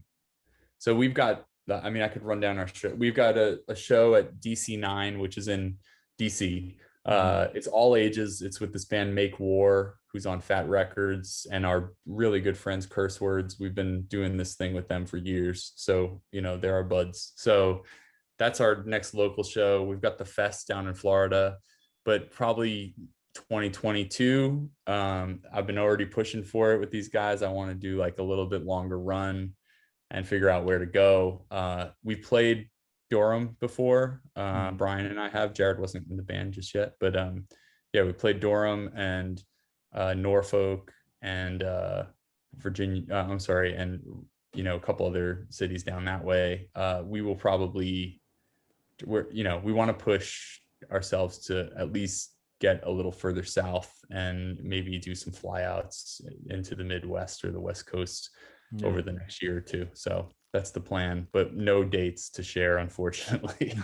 So we've got, I mean, I could run down our show. We've got a show at DC9, which is in DC. It's all ages. It's with this band Make War, who's on Fat Records, and our really good friends Curse Words. We've been doing this thing with them for years. So, you know, they're our buds. So that's our next local show. We've got the fest down in Florida, but probably 2022. I've been already pushing for it with these guys. I want to do like a little bit longer run and figure out where to go. We played Durham before. Bryan and I have. Jerred wasn't in the band just yet, but yeah, we played Durham and Norfolk and Virginia. I'm sorry, and you know, a couple other cities down that way. We will probably, we want to push ourselves to at least get a little further south and maybe do some flyouts into the Midwest or the West Coast over the next year or two. So that's the plan, but no dates to share, unfortunately.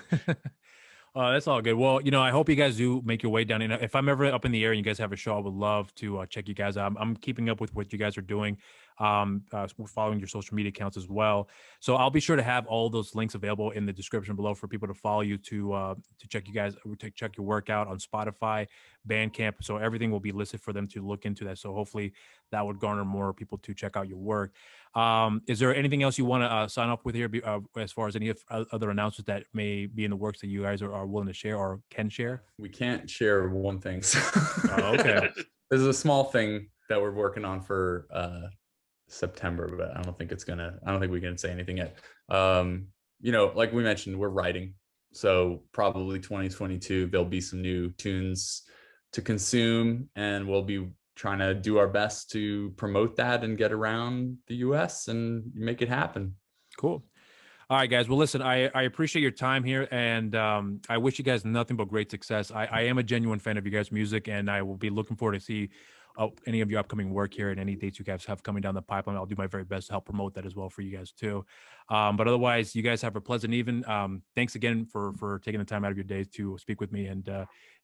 That's all good. Well, you know, I hope you guys do make your way down. And if I'm ever up in the area and you guys have a show, I would love to check you guys out. I'm keeping up with what you guys are doing. We're following your social media accounts as well. So I'll be sure to have all those links available in the description below for people to follow you, to check you guys, to check your work out on Spotify, Bandcamp. So everything will be listed for them to look into that. So hopefully that would garner more people to check out your work. Is there anything else you want to sign up with here as far as any other announcements that may be in the works that you guys are willing to share or can share?
We can't share one thing. So
okay.
There's a small thing that we're working on for September, but I don't think we can say anything yet. You know, like we mentioned, we're writing. So probably 2022, there'll be some new tunes to consume, and we'll be trying to do our best to promote that and get around the US and make it happen.
Cool. All right, guys. Well, listen, I appreciate your time here, and I wish you guys nothing but great success. I am a genuine fan of you guys' music, and I will be looking forward to see any of your upcoming work here and any dates you guys have coming down the pipeline. I'll do my very best to help promote that as well for you guys too. But otherwise, you guys have a pleasant evening. Thanks again for taking the time out of your day to speak with me, and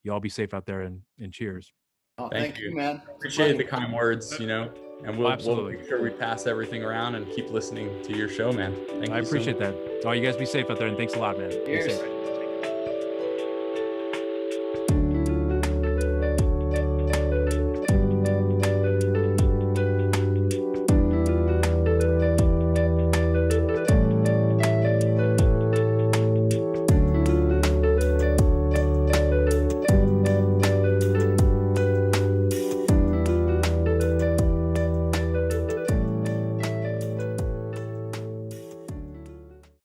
you all be safe out there, and cheers.
Oh, thank you, man.
Appreciate the kind words, you know, and we'll make sure we pass everything around and keep listening to your show, man.
I appreciate that. Oh, you guys be safe out there, and thanks a lot, man.
Cheers.